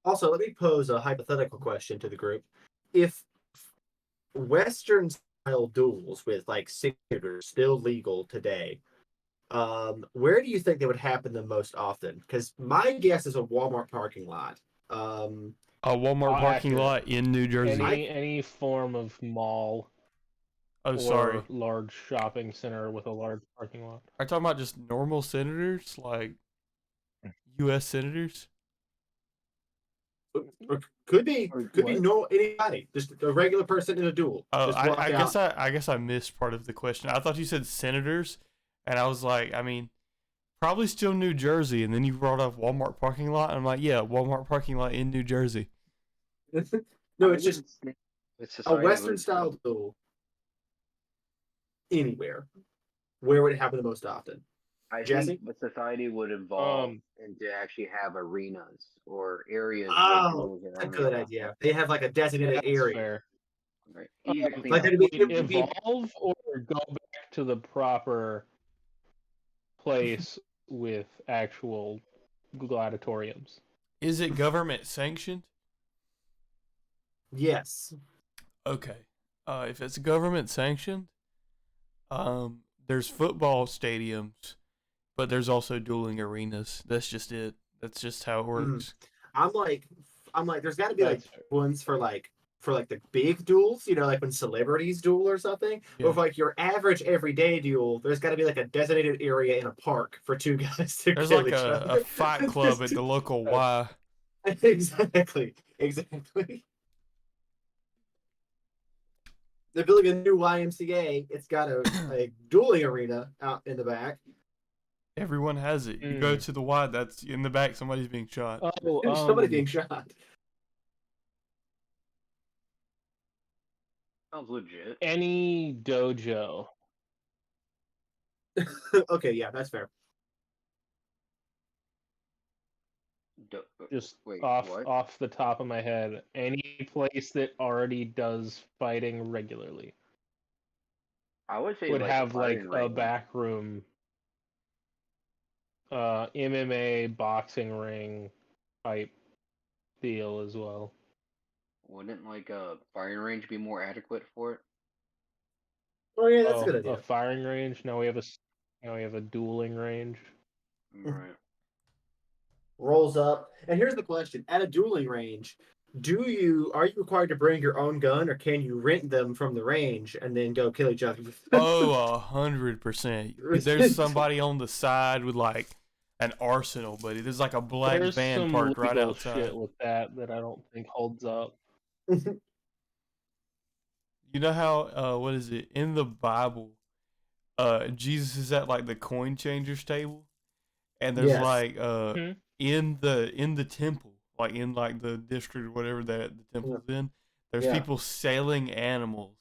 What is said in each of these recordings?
Also, let me pose a hypothetical question to the group. If Western style duels with like senators still legal today, where do you think they would happen the most often? Because my guess is a Walmart parking lot. Um, A Walmart parking Accurate. lot in New Jersey. Any form of mall Oh, or sorry. large shopping center with a large parking lot. Are you talking about just normal senators, like U.S. senators? or could be Or could be what? no anybody, just a regular person in a duel. Oh, Just walk out. I guess I missed part of the question. I thought you said senators, and I was like, I mean, probably still New Jersey. And then you brought up Walmart parking lot, and I'm like, yeah, Walmart parking lot in New Jersey. No, I it's just wouldn't say the a society Western would style duel anywhere. Where would it happen the most often? I Jesse? think the society would evolve into actually have arenas or areas where Oh, duels are that's a only good allowed. idea. They have like a designated That's area. fair. Right. Easy to clean Like up. there'd Wait, be evolve or go back to the proper place with actual gladiatoriums? Is it government sanctioned? yes. Okay. If it's government sanctioned, there's football stadiums, but there's also dueling arenas. That's just it. That's just how it works. I'm like, there's got to be like That's fair. ones for like the big duels, like when celebrities duel or something. Yeah. Or for like your average everyday duel, there's got to be like a designated area in a park for two guys to There's kill like each a other. fight club at the local Y. Exactly. They're building a new YMCA. It's got a dueling arena out in the back. Everyone has it. You go to the Y, that's in the back, somebody's being shot. There's somebody being shot. Sounds legit. Any dojo. Okay, yeah, that's fair. Just Wait, off what? off the top of my head, any place that already does fighting regularly I would say would like have a like fighting a ring. back room, MMA boxing ring type deal as well. Wouldn't like a firing range be more adequate for it? Oh yeah, that's a good idea. A firing range. Now we have a dueling range. Right. Rolls up. And here's the question: at a dueling range, are you required to bring your own gun, or can you rent them from the range and then go kill each other? Oh, 100%. There's somebody on the side with like an arsenal, buddy. There's like a black There's van some parked right legal outside. shit with that I don't think holds up. You know how what is it in the Bible? Jesus is at like the coin changers table, and there's Yes. like in the temple, like in like the district or whatever that the temple's in. There's people selling animals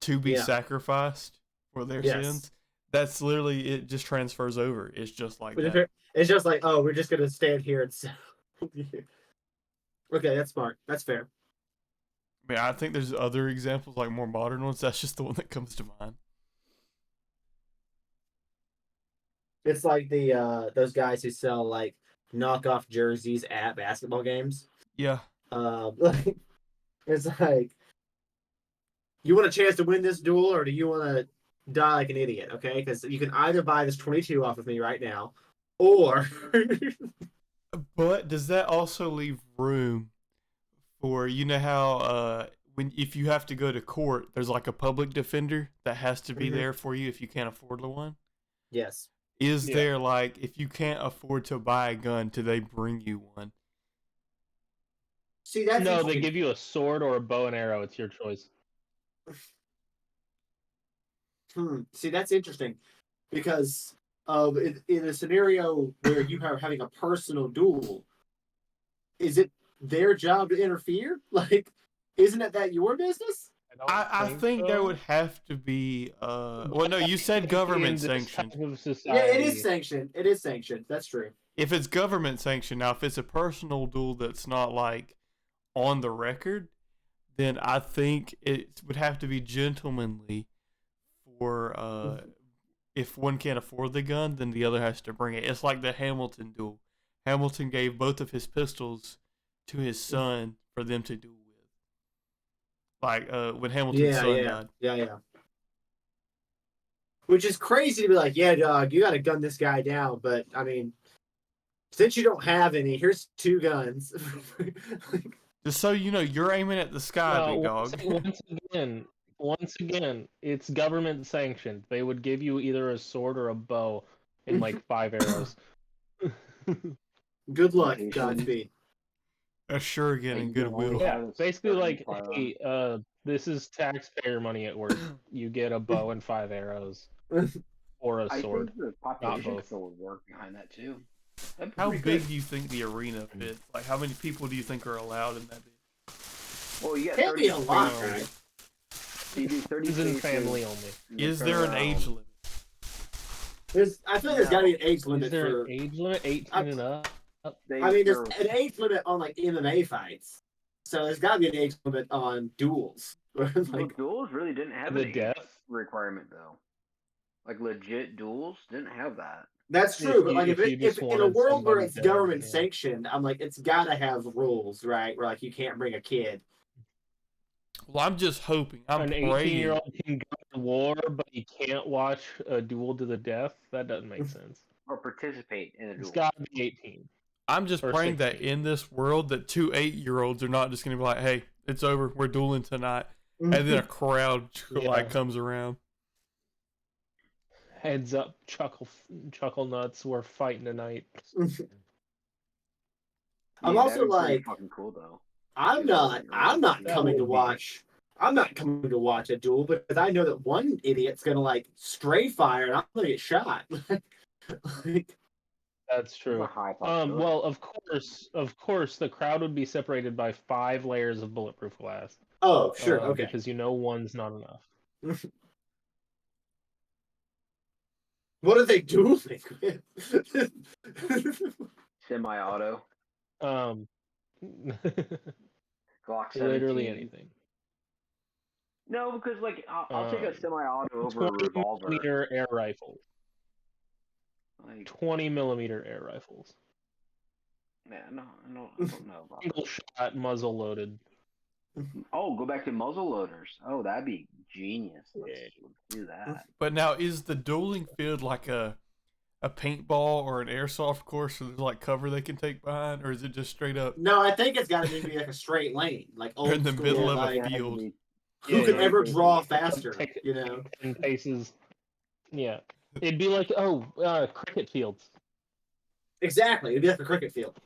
to be sacrificed for their sins. That's literally it. Just transfers over. It's just like that. It's just like, oh, we're just gonna stand here and sell. Okay, that's smart. That's fair. I mean, I think there's other examples, like more modern ones. That's just the one that comes to mind. It's like the those guys who sell like knockoff jerseys at basketball games. Yeah. It's like, you want a chance to win this duel, or do you want to die like an idiot? Okay, because you can either buy this 22 off of me right now, or. But does that also leave room for, you know how if you have to go to court, there's like a public defender that has to be there for you if you can't afford one? Yes. Is there like, if you can't afford to buy a gun, do they bring you one? See, that's no, they give you a sword or a bow and arrow. It's your choice. See, that's interesting, because in a scenario where you are having a personal duel, is it their job to interfere? Like, isn't that your business? I think there would have to be well, no, you said government sanctioned. Yeah, it is sanctioned. It is sanctioned. That's true. If it's government sanctioned, now if it's a personal duel that's not like on the record, then I think it would have to be gentlemanly for if one can't afford the gun, then the other has to bring it. It's like the Hamilton duel. Hamilton gave both of his pistols to his son for them to duel with. Like when Hamilton's son died. Yeah. Which is crazy to be like, yeah, dog, you got to gun this guy down. But, I mean, since you don't have any, here's 2 guns. Just so you know, you're aiming at the sky, big dog. Once again, it's government sanctioned. They would give you either a sword or a bow and like 5 arrows. Good luck, Godspeed. Sure, getting goodwill. Yeah, basically like, hey, this is taxpayer money at work. You get a bow and 5 arrows. Or a sword. I think the population control would work behind that too. How big do you think the arena fits? Like, how many people do you think are allowed in that big? Well, you got can't be a lot, right? You do 30 in family only. Is there an age limit? I feel like there's got to be an age limit. Is there an age limit? 18 and up? I mean, there's an age limit on like MMA fights, so there's got to be an age limit on duels. Like, duels really didn't have the an death age requirement though. Like legit duels didn't have that. That's true, but like if in a world where it's government sanctioned, I'm like, it's got to have rules, right? Where like you can't bring a kid. Well, I'm just hoping. I'm praying. 18-year-old can go to war, but he can't watch a duel to the death. That doesn't make sense. Or participate in a duel. It's got to be 18. I'm just praying 16. That in this world, that 2 8-year-olds are not just going to be like, "Hey, it's over. We're dueling tonight," and then a crowd like comes around. Heads up, chuckle nuts. We're fighting tonight. I'm also like, fucking cool though. I'm not coming to watch. I'm not coming to watch a duel because I know that one idiot's gonna like stray fire and I'm gonna get shot. That's true. Well, of course, the crowd would be separated by 5 layers of bulletproof glass. Oh, sure, okay. Because one's not enough. What are they dueling with? Semi-auto. Glock 17. Literally anything. No, because like I'll take a semi-auto over a revolver. 20mm air rifles. Like 20mm air rifles. Yeah, no, I don't know about Single shot, muzzle loaded. Oh, go back to muzzle loaders. Oh, that'd be genius. Let's do that. But now, is the dueling field like a paintball or an airsoft course, so there's like cover they can take behind, or is it just straight up? No, I think it's got to be like a straight lane, like old in the school, middle of like, a field. Who can ever draw faster? 10 paces. Yeah, it'd be like cricket fields. Exactly, it'd be like a cricket field.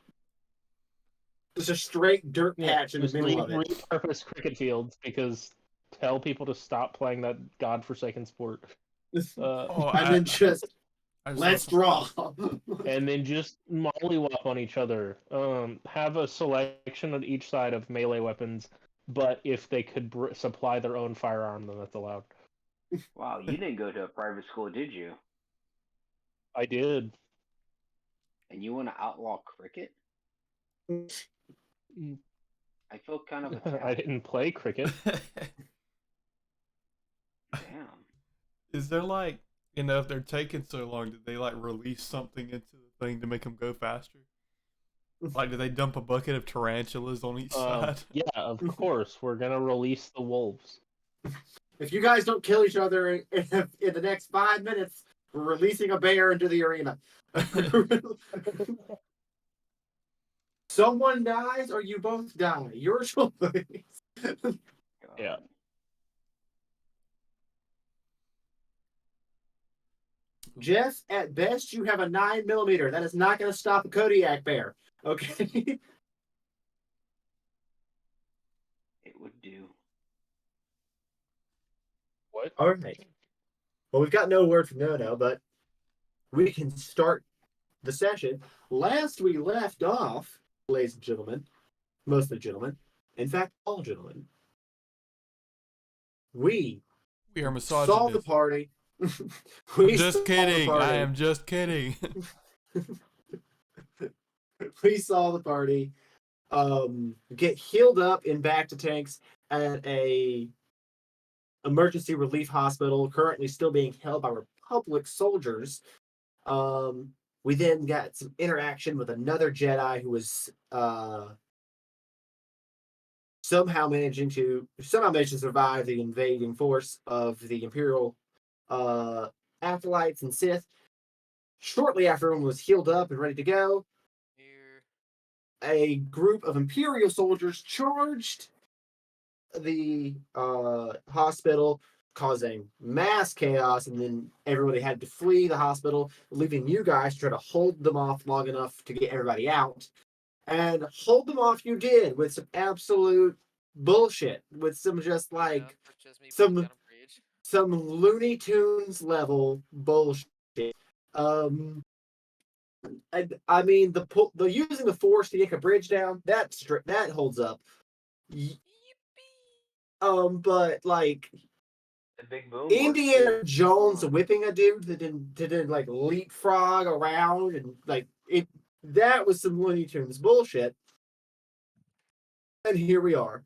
Just a straight dirt patch in the middle of it. Repurpose cricket fields because tell people to stop playing that godforsaken sport. Then let's draw. And then just mollywop on each other. Have a selection on each side of melee weapons, but if they could supply their own firearm, then that's allowed. Wow, you didn't go to a private school, did you? I did. And you want to outlaw cricket? I feel kind of attacked. I didn't play cricket. Damn. Is there like, if they're taking so long, did they like release something into the thing to make them go faster? Like, did they dump a bucket of tarantulas on each side? Yeah, of course. We're gonna release the wolves. If you guys don't kill each other in the next 5 minutes, we're releasing a bear into the arena. Someone dies or you both die. Your choice. Yeah. Jeff, at best, you have a 9mm. That is not going to stop a Kodiak bear. Okay? It would do. What? All right. Well, we've got no word from Nono, but we can start the session. Last we left off, ladies and gentlemen, mostly gentlemen, in fact, all gentlemen, we are misogynists. Saw the party. Just kidding. I am just kidding. We saw the party get healed up in back to tanks at a emergency relief hospital, currently still being held by Republic soldiers. We then got some interaction with another Jedi who was somehow managing to survive the invading force of the Imperial acolytes and Sith. Shortly after everyone was healed up and ready to go, a group of Imperial soldiers charged the hospital, causing mass chaos, and then everybody had to flee the hospital, leaving you guys to try to hold them off long enough to get everybody out. And hold them off you did with some absolute bullshit, with some just like some Looney Tunes level bullshit. I mean the using the force to yank a bridge down, that holds up. But like Big boom Indiana Jones whipping a dude that didn't like leapfrog around and like it, that was some Looney Tunes bullshit. And here we are.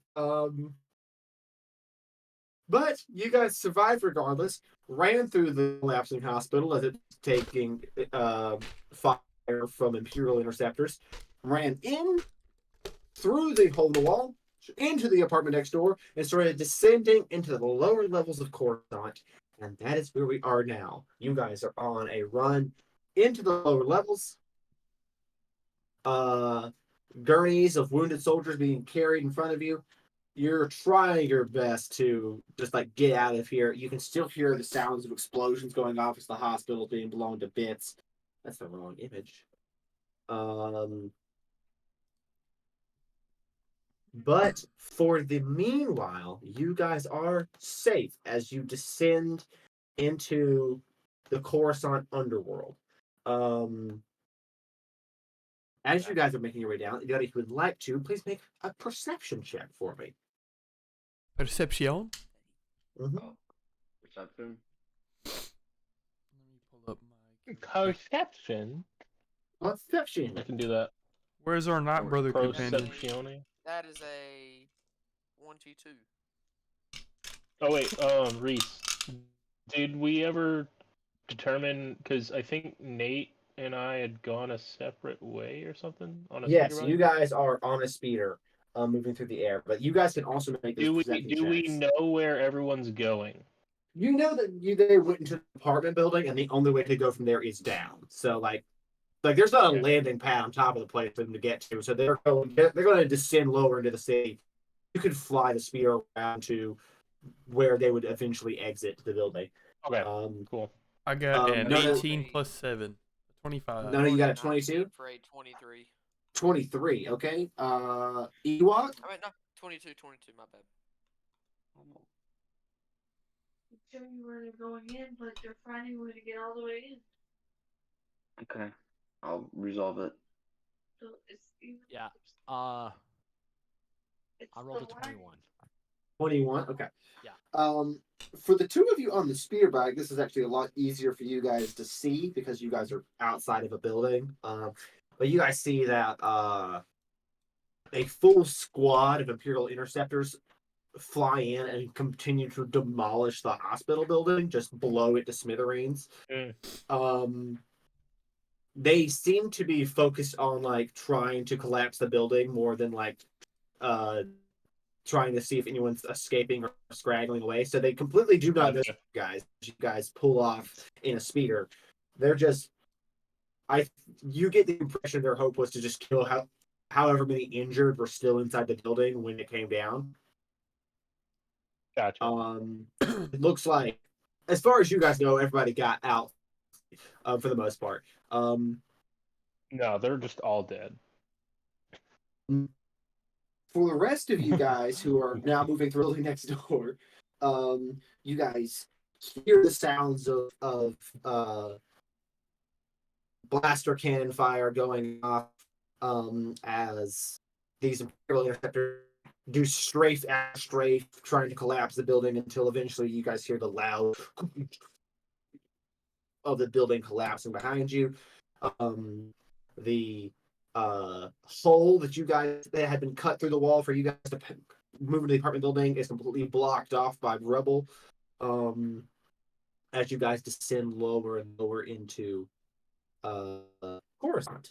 But you guys survived regardless. Ran through the collapsing hospital as it's taking fire from Imperial interceptors. Ran in through the hole in the wall into the apartment next door and started descending into the lower levels of Coruscant. And that is where we are now. You guys are on a run into the lower levels. Gurneys of wounded soldiers being carried in front of you. You're trying your best to just like get out of here. You can still hear the sounds of explosions going off as the hospital being blown to bits. That's the wrong image. But for the meanwhile, you guys are safe as you descend into the Coruscant underworld. As you guys are making your way down, if you would like to, please make a perception check for me. Perception? Mm-hmm. Perception. Let me pull up my Perception. Perception. I can do that. Where's our night brother companion? Perceptione. That is a 1-2. Oh wait, Reese, did we ever determine? Because I think Nate and I had gone a separate way or something on a Yes, speeder you bike? guys are on a speeder, moving through the air. But you guys can also make those perception Do we checks. know where everyone's going? You know that they went into the apartment building, and the only way to go from there is down. So like there's not a landing pad on top of the place for them to get to. So they're going to descend lower into the city. You could fly the speeder around to where they would eventually exit the building. Okay, cool. I got an 18 plus 7. 25. No, you got a 22? 23. 23, okay. Ewok? I mean, no, 22, my bad. Show you where they're going in, but they're finding a way to get all the way in. Okay. I'll resolve it. So it's Yeah. it's I rolled a the 21. 21? Okay. Yeah. For the two of you on the speeder bike, this is actually a lot easier for you guys to see because you guys are outside of a building. But you guys see that a full squad of Imperial interceptors fly in and continue to demolish the hospital building, just blow it to smithereens. They seem to be focused on like trying to collapse the building more than like trying to see if anyone's escaping or scraggling away. So they completely do not know you guys pull off in a speeder. They're just you get the impression their hope was to just kill however many injured were still inside the building when it came down. Gotcha. It looks like, as far as you guys know, everybody got out for the most part. No, they're just all dead. For the rest of you guys who are now moving through the building next door, you guys hear the sounds of blaster cannon fire going off as these Imperial interceptors do strafe after strafe, trying to collapse the building until eventually you guys hear the loud of the building collapsing behind you. The hole that had been cut through the wall for you guys to move into the apartment building is completely blocked off by rubble. As you guys descend lower and lower into Coruscant.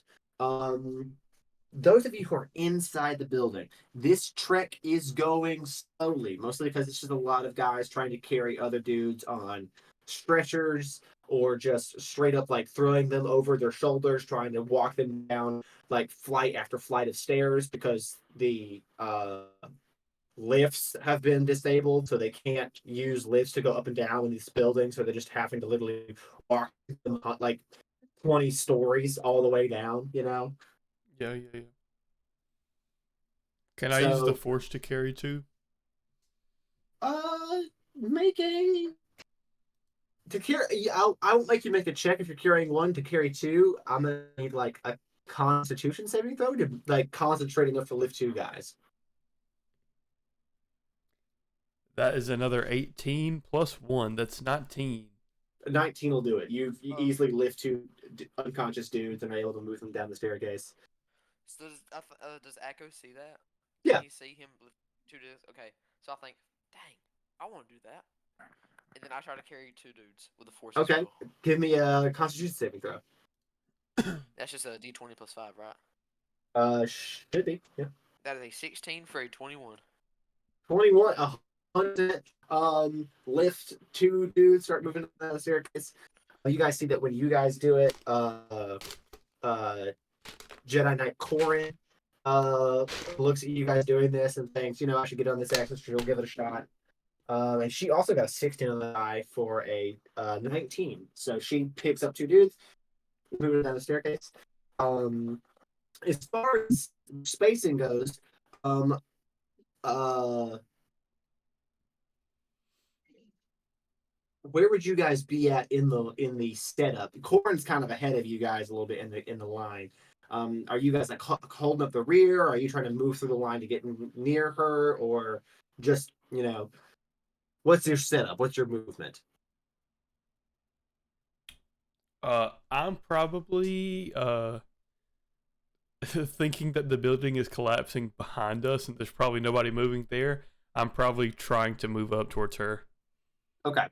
those of you who are inside the building, this trek is going slowly, mostly because it's just a lot of guys trying to carry other dudes on stretchers or just straight up like throwing them over their shoulders, trying to walk them down like flight after flight of stairs because the lifts have been disabled, so they can't use lifts to go up and down in these buildings, so they're just having to literally walk them like 20 stories all the way down, you know? Yeah. Can I use the force to carry too? Make a to carry. I won't make you make a check if you're carrying one. To carry two, I'm gonna need like a Constitution saving throw to like concentrate enough to lift two guys. That is another 18 plus 1. That's 19. 19 will do it. You easily lift two unconscious dudes and are able to move them down the staircase. So does Echo see that? Yeah. Can you see him lift two dudes? Okay. So I think, dang, I want to do that. And then I try to carry two dudes with a force. Okay. Give me a Constitution saving throw. That's just a D20 plus 5, right? Should be. Yeah. That is a 16 for a 21. 21. 100. Lift two dudes. Start moving down the staircase. You guys see that when you guys do it. Jedi Knight Corin looks at you guys doing this and thinks, I should get on this action. She'll give it a shot. And she also got a 16 on the die for a 19. So she picks up two dudes, moving down the staircase. As far as spacing goes, where would you guys be at in the setup? Corin's kind of ahead of you guys a little bit in the line. Are you guys like holding up the rear? Are you trying to move through the line to get near her, or just what's your setup? What's your movement? I'm probably thinking that the building is collapsing behind us and there's probably nobody moving there. I'm probably trying to move up towards her. Okay,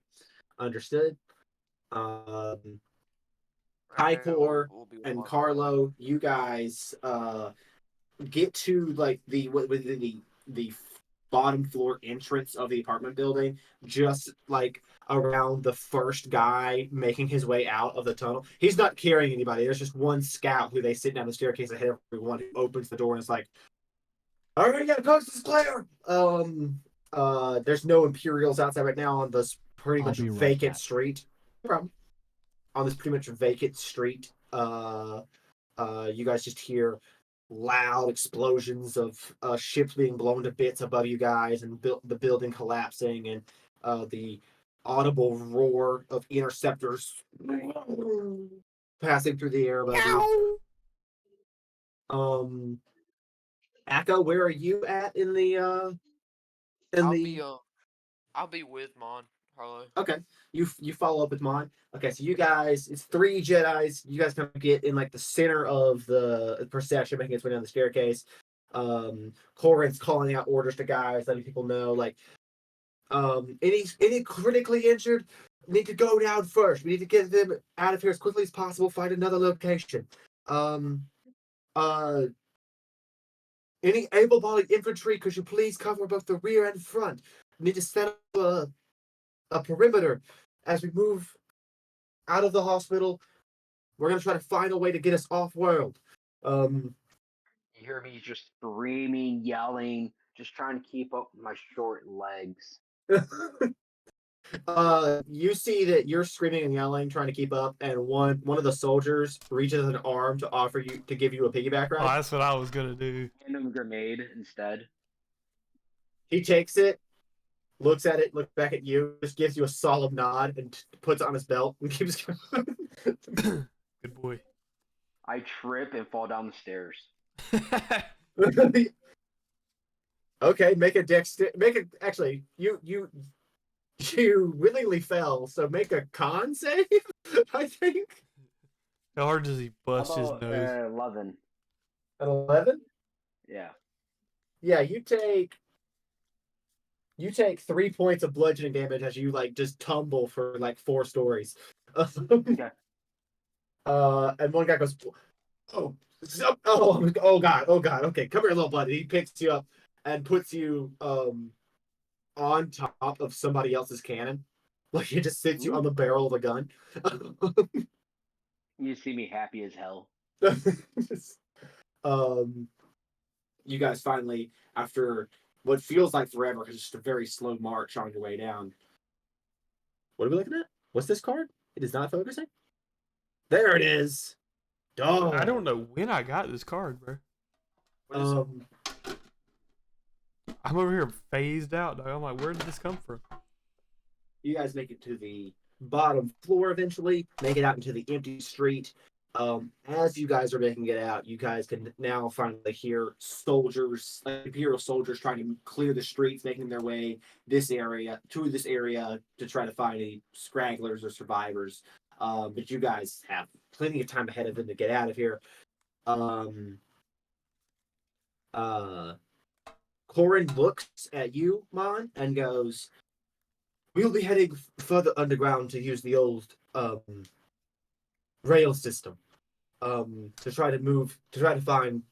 understood. Tycor and Carlo, you guys get to like the bottom floor entrance of the apartment building, just like around the first guy making his way out of the tunnel. He's not carrying anybody. There's just one scout who they sit down the staircase ahead of everyone, who opens the door and is like, "All right, yeah, coast is clear." There's no Imperials outside right now on this pretty much vacant street. No problem. On this pretty much vacant street, you guys just hear loud explosions of ships being blown to bits above you guys, and the building collapsing, and the audible roar of interceptors passing through the air above you. Akko, where are you at in the I'll be with Mon, Harlow. Okay. You follow up with Mon. Okay, so you guys, it's 3 Jedis. You guys kind of get in like the center of the procession, making its way down the staircase. Corin's calling out orders to guys, letting people know, like, any critically injured need to go down first. We need to get them out of here as quickly as possible, find another location. Any able-bodied infantry, could you please cover both the rear and front? We need to set up a perimeter as we move out of the hospital. We're going to try to find a way to get us off-world. You hear me just screaming, yelling, just trying to keep up with my short legs. You see that you're screaming and yelling, trying to keep up, and one of the soldiers reaches an arm to give you a piggyback ride. Oh, that's what I was gonna do. Hand him a grenade instead. He takes it, looks at it, looks back at you, just gives you a solemn nod, and puts it on his belt and keeps going. Good boy. I trip and fall down the stairs. Okay, actually, you willingly fell, so make a con save, I think. How hard does he bust his nose? 11. An 11? Yeah. Yeah, you take 3 points of bludgeoning damage as you like just tumble for like 4 stories. Okay. And one guy goes, oh god, okay, come here, little buddy. He picks you up and puts you on top of somebody else's cannon. Like he just sits you on the barrel of a gun. You see me happy as hell. You guys finally, after what feels like forever, because it's just a very slow march on your way down. What are we looking at? What's this card? It is not focusing. There it is. Dog. I don't know when I got this card, bro. I'm over here phased out, dog. I'm like, where did this come from? You guys make it to the bottom floor eventually, make it out into the empty street. As you guys are making it out, you guys can now finally hear soldiers, like Imperial soldiers, trying to clear the streets, making their way this area to try to find any scragglers or survivors. But you guys have plenty of time ahead of them to get out of here. Corin looks at you, Mon, and goes, "We'll be heading further underground to use the old rail system to try to find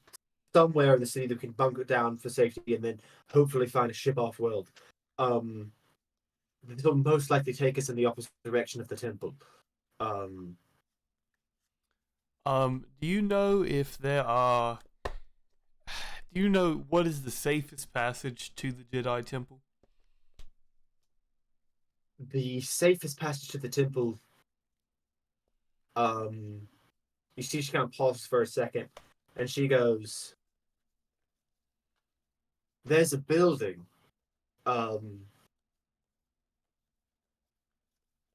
somewhere in the city that we can bunker down for safety, and then hopefully find a ship off-world. This will most likely take us in the opposite direction of the temple." Do you know if there are? Do you know what is the safest passage to the Jedi Temple? The safest passage to the temple. You see, she kind of pauses for a second, and she goes, "There's a building,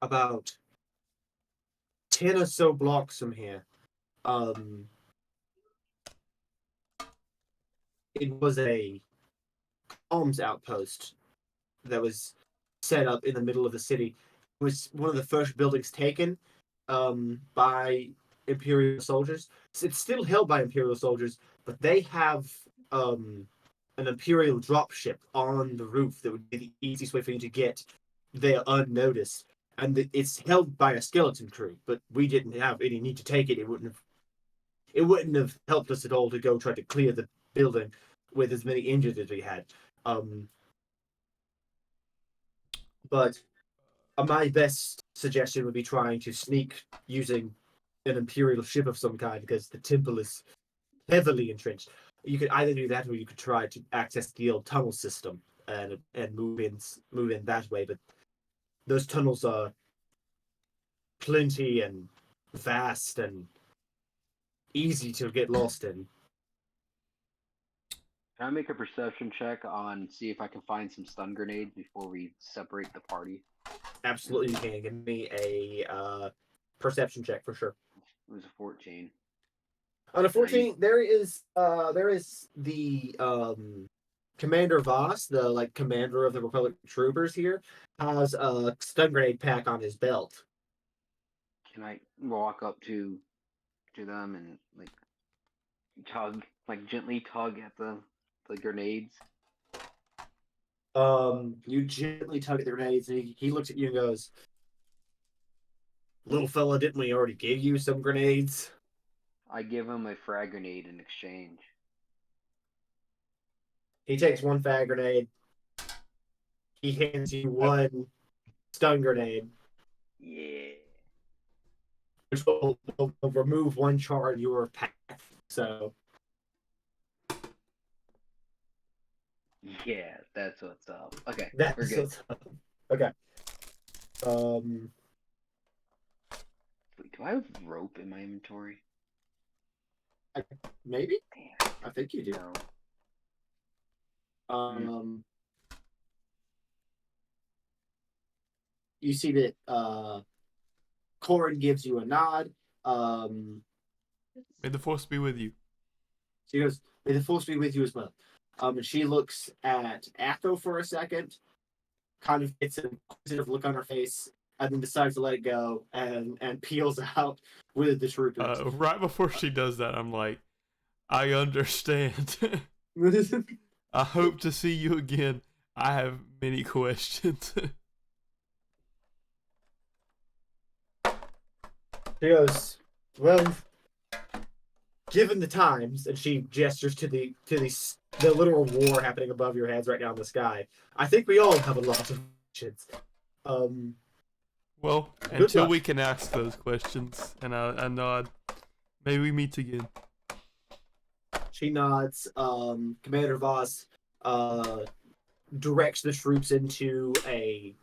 about 10 or so blocks from here. It was a comms outpost that was set up in the middle of the city. It was one of the first buildings taken by Imperial soldiers. It's still held by Imperial soldiers, but they have an Imperial dropship on the roof that would be the easiest way for you to get there unnoticed. And it's held by a skeleton crew, but we didn't have any need to take it. It wouldn't have helped us at all to go try to clear the building with as many injured as we had. But my best suggestion would be trying to sneak using an Imperial ship of some kind, because the temple is heavily entrenched. You could either do that, or you could try to access the old tunnel system and move in that way. But those tunnels are plenty and vast and easy to get lost in. Can I make a perception check on see if I can find some stun grenades before we separate the party? Absolutely, you can. Give me a perception check for sure. It was a 14. On a 14, there is the Commander Voss, the commander of the Republic troopers here, has a stun grenade pack on his belt. Can I walk up to them and gently tug at the grenades? You gently tug at the grenades, and he looks at you and goes, "Little fella, didn't we already give you some grenades?" I give him a frag grenade in exchange. He takes one frag grenade. He hands you one stun grenade. Yeah. Which will remove one charge in your pack. So. Yeah, that's what's up. Okay, that's we're good. What's up. Okay. Wait, do I have rope in my inventory? Maybe? Damn. I think you do. No. You see that Corin gives you a nod. May the force be with you. She goes, "May the force be with you as well." And she looks at Atho for a second, kind of gets an inquisitive look on her face, and then decides to let it go and peels out with the troopers. Right before she does that, I'm like, I understand. I hope to see you again. I have many questions. She goes, "Well, given the times, and she gestures to the literal war happening above your heads right now in the sky, I think we all have a lot of questions. Well, until we can ask those questions, and I nod, maybe we meet again. She nods. Commander Voss directs the troops into a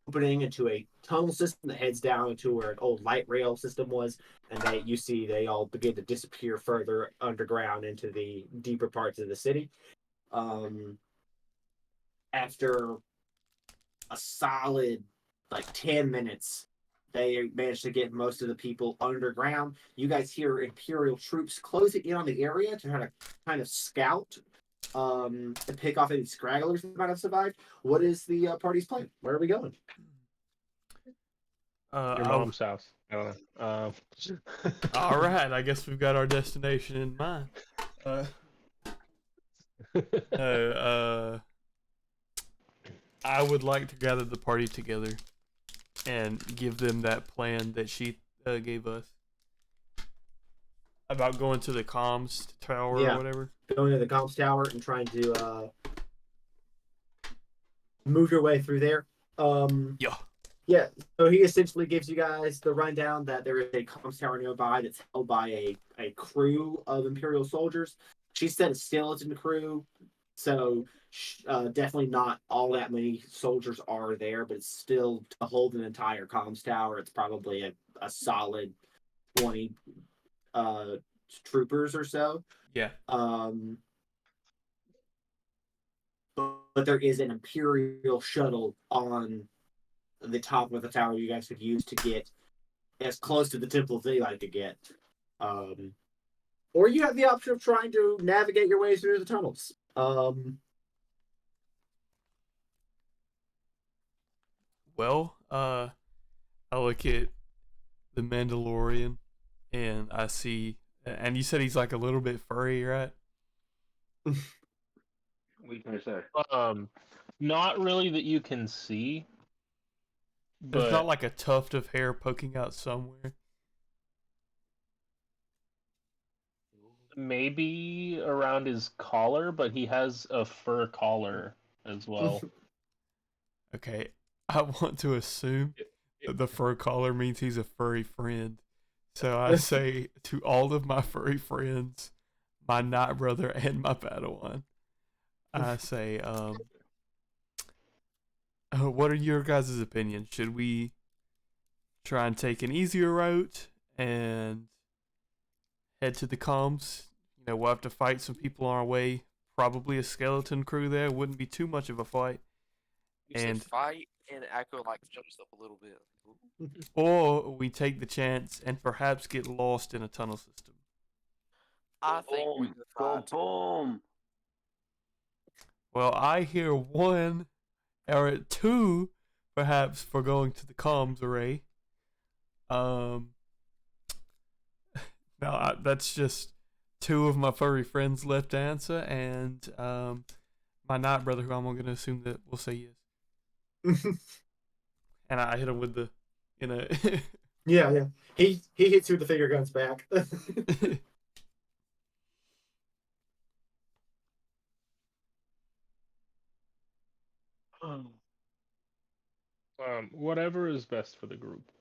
opening into a tunnel system that heads down into where an old light rail system was, and they all begin to disappear further underground into the deeper parts of the city. After a solid 10 minutes, they managed to get most of the people underground. You guys hear Imperial troops closing in on the area to try to kind of scout and pick off any scragglers that might have survived. What is the party's plan? Where are we going? Your mom's house. I don't know. All right, I guess we've got our destination in mind. I would like to gather the party together and give them that plan that she gave us about going to the comms tower or whatever. Going to the comms tower and trying to move your way through there. Yeah. So he essentially gives you guys the rundown that there is a comms tower nearby that's held by a crew of Imperial soldiers. She said a skeleton crew, so definitely not all that many soldiers are there, but it's still to hold an entire comms tower. It's probably a solid 20 troopers or so. Yeah. But there is an Imperial shuttle on the top of the tower you guys could use to get as close to the temple as they like to get. Or you have the option of trying to navigate your way through the tunnels. Well, I look at the Mandalorian and I see, and you said he's like a little bit furry, right? What are you gonna say? Not really that you can see. But there's not like a tuft of hair poking out somewhere. Maybe around his collar, but he has a fur collar as well. Okay, I want to assume that the fur collar means he's a furry friend. So I say to all of my furry friends, my Night Brother and my Padawan, I say, what are your guys' opinions? Should we try and take an easier route and head to the comms? You know, we'll have to fight some people on our way. Probably a skeleton crew there. Wouldn't be too much of a fight. You said fight, and Echo jumps up a little bit. Or we take the chance and perhaps get lost in a tunnel system. I think we go boom. Well, I hear one or two, perhaps, for going to the comms array. No, that's just two of my furry friends left to answer, and my Night Brother, who I'm going to assume that will say yes. And I hit him with the, Yeah. He hits you with the finger guns back. Whatever is best for the group.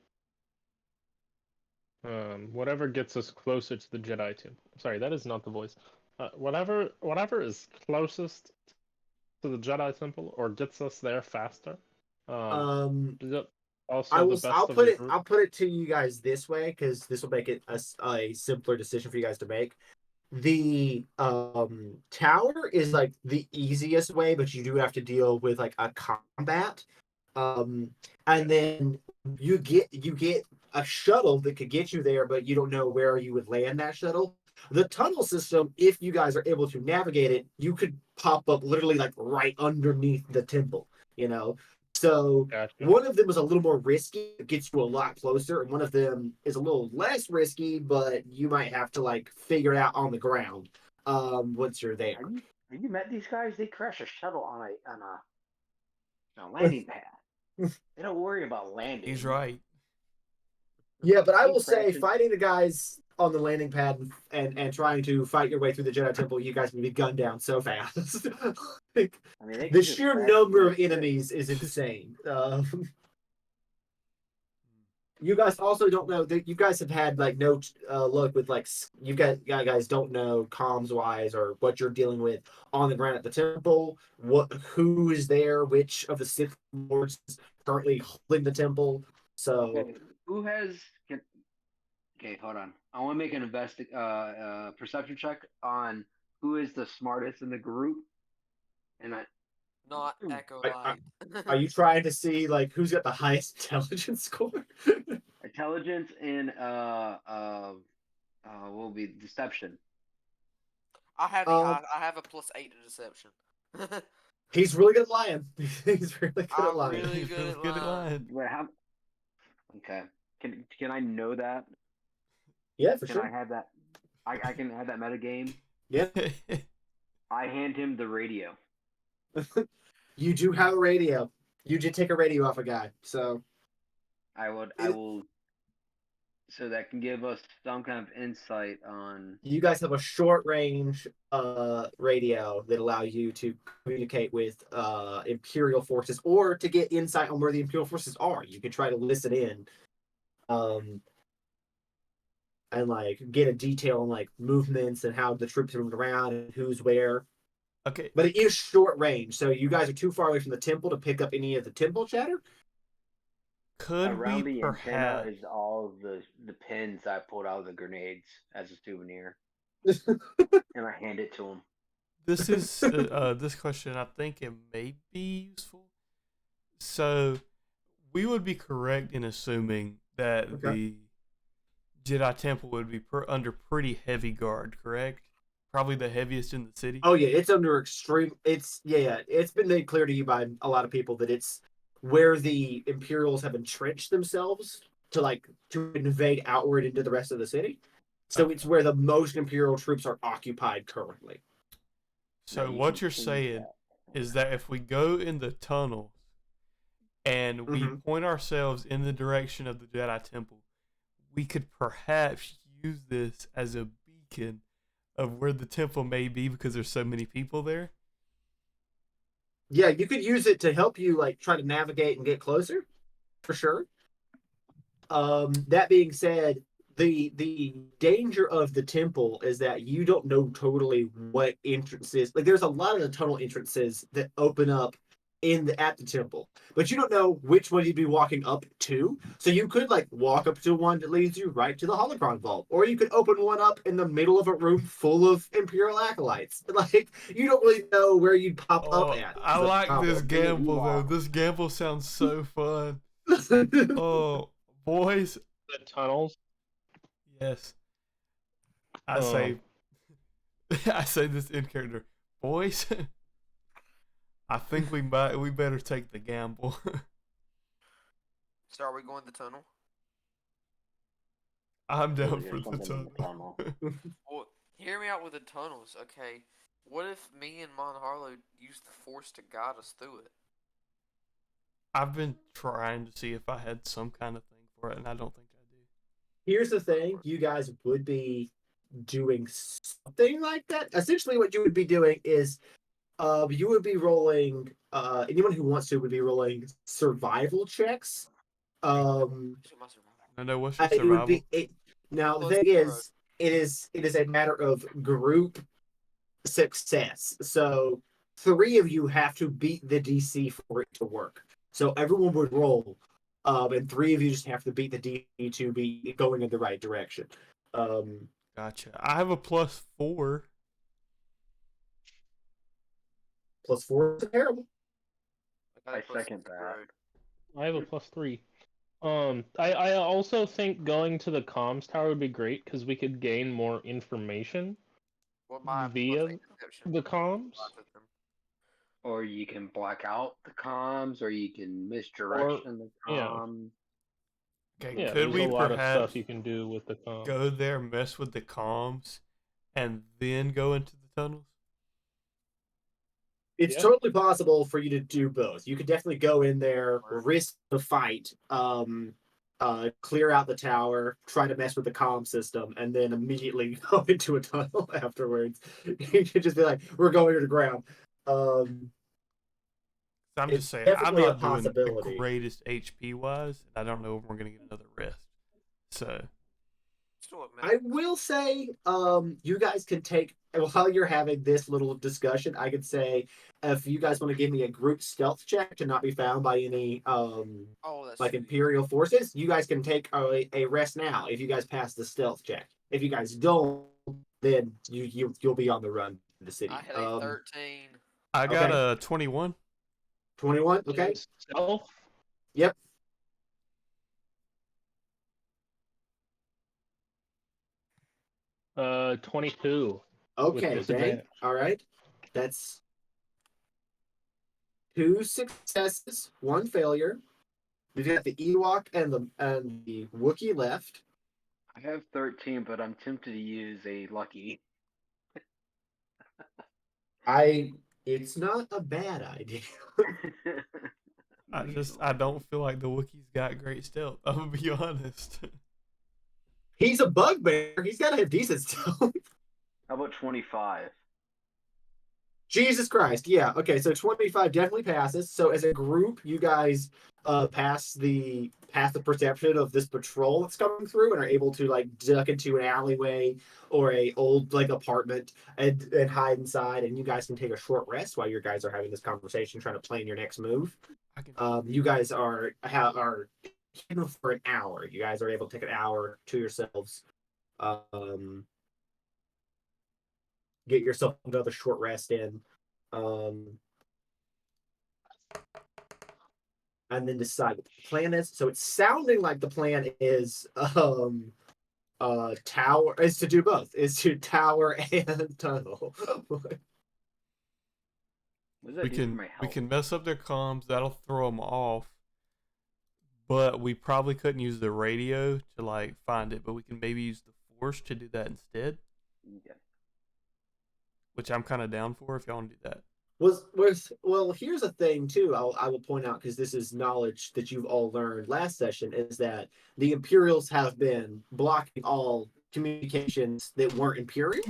Whatever gets us closer to the Jedi Temple. Sorry, that is not the voice. Whatever is closest to the Jedi Temple or gets us there faster. I'll put it to you guys this way, because this will make it a simpler decision for you guys to make. The tower is like the easiest way, but you do have to deal with like a combat. And then you get a shuttle that could get you there, but you don't know where you would land that shuttle. The tunnel system, if you guys are able to navigate it, you could pop up literally like right underneath the temple, So gotcha. One of them is a little more risky, it gets you a lot closer, and one of them is a little less risky, but you might have to like figure it out on the ground once you're there. Have you met these guys? They crash a shuttle on a landing pad. They don't worry about landing. He's right. Yeah, but I will say fighting the guys on the landing pad and trying to fight your way through the Jedi Temple, you guys would be gunned down so fast. Like, I mean, they the could just sheer crash number through of the ship. enemies is insane. You guys also don't know that you guys have had like no luck with like you guys don't know comms wise or what you're dealing with on the ground at the temple. Who is there? Which of the Sith lords is currently holding the temple? So Okay, who has? Okay, hold on. I want to make an perception check on who is the smartest in the group, and Not Echo are, Light. are you trying to see like who's got the highest intelligence score? intelligence and will be deception. I have Um, I have a +8 to deception. He's really good at lying. He's really good at I'm lying. really He's good really at good at lying. lying. Wait, how? Okay, can I know that? Yeah, for Can sure. I have that? I can have that meta game. Yeah, I hand him the radio. you do have a radio. You did take a radio off a guy, so I will. So that can give us some kind of insight on. you guys have a short range radio that allows you to communicate with Imperial forces or to get insight on where the Imperial forces are. You can try to listen in, and like get a detail on like movements and how the troops are moving around and who's where. Okay. But it is short range, so you guys are too far away from the temple to pick up any of the temple chatter. Could Around we the perhaps? antenna is all the pins I pulled out of the grenades as a souvenir, and I hand it to him. This is this question. I think it may be useful. So, we would be correct in assuming that Okay. the Jedi Temple would be under pretty heavy guard, correct? Probably the heaviest in the city. Oh yeah, it's under extreme. It's yeah. It's been made clear to you by a lot of people that it's where the Imperials have entrenched themselves to invade outward into the rest of the city. So Okay. it's where the most Imperial troops are occupied currently. So Now, you what can you're change saying is that if we go in the tunnel and we Mhm. point ourselves in the direction of the Jedi Temple, we could perhaps use this as a beacon of where the temple may be because there's so many people there. Yeah, you could use it to help you like try to navigate and get closer, for sure. That being said, the danger of the temple is that you don't know totally what entrances. Like, there's a lot of the tunnel entrances that open up at the temple, but you don't know which one you'd be walking up to. So you could like walk up to one that leads you right to the holocron vault, or you could open one up in the middle of a room full of Imperial acolytes. Like, you don't really know where you'd pop up Oh, at. I like this gamble though. walk. This gamble sounds so fun. Oh, boys, The tunnels. yes. I say, I say this in character, boys. I think we better take the gamble. So are we going to the tunnel? I'm down There's for the something in the tunnel. Well, hear me out with the tunnels, okay? What if me and Mon Harlow use the Force to guide us through it? I've been trying to see if I had some kind of thing for it, and I don't think I do. Here's the thing: you guys would be doing something like that. Essentially, what you would be doing is, you would be rolling. Anyone who wants to would be rolling survival checks. Shoot my survival. No, what's your It would survival? be. Now the Plus thing 0. is, it is a matter of group success. So 3 of you have to beat the DC for it to work. So everyone would roll, and 3 of you just have to beat the DC to be going in the right direction. Gotcha. I have a +4. +4 is terrible. I second that. I have a +3. I also think going to the comms tower would be great because we could gain more information Well, my via +8 deception. the comms. Or you can black out the comms, or you can misdirection the yeah. comms. Okay, Yeah, could there's we a lot of perhaps stuff you can do with the comms. go there, mess with the comms, and then go into the tunnels? It's Yeah. totally possible for you to do both. You could definitely go in there, risk the fight, clear out the tower, try to mess with the comm system, and then immediately go into a tunnel afterwards. You can just be like, "We're going to the ground." I'm It's just saying, I'm definitely a not doing the possibility. greatest HP wise. I don't know if we're gonna get another rest. So I will say, you guys can take while you're having this little discussion. I could say, if you guys want to give me a group stealth check to not be found by any like Imperial forces, you guys can take a rest now. If you guys pass the stealth check, if you guys don't, then you'll be on the run to the city. I had a 13. I got a 21. 21. Okay. Stealth? Yep. Uh, 22. Okay, dang. All right. That's 2 successes, 1 failure. We've got the Ewok and the Wookiee left. I have 13, but I'm tempted to use a lucky. It's not a bad idea. I don't feel like the Wookiee's got great stealth. I'm gonna be honest. He's a bugbear. He's got to have decent stealth. How about 25? Jesus Christ. Yeah. Okay. So 25 definitely passes. So as a group, you guys pass the perception of this patrol that's coming through and are able to like duck into an alleyway or a old like apartment and hide inside. And you guys can take a short rest while your guys are having this conversation, trying to plan your next move. You guys are hidden for an hour. You guys are able to take an hour to yourselves. Get yourself another short rest in, and then decide what the plan is. So it's sounding like the plan is tower is to do both, is to tower and tunnel. We can mess up their comms. That'll throw them off. But we probably couldn't use the radio to like find it. But we can maybe use the force to do that instead. Okay. Which I'm kind of down for if y'all want to do that. Well, here's a thing too. I will point out, because this is knowledge that you've all learned last session, is that the Imperials have been blocking all communications that weren't Imperial.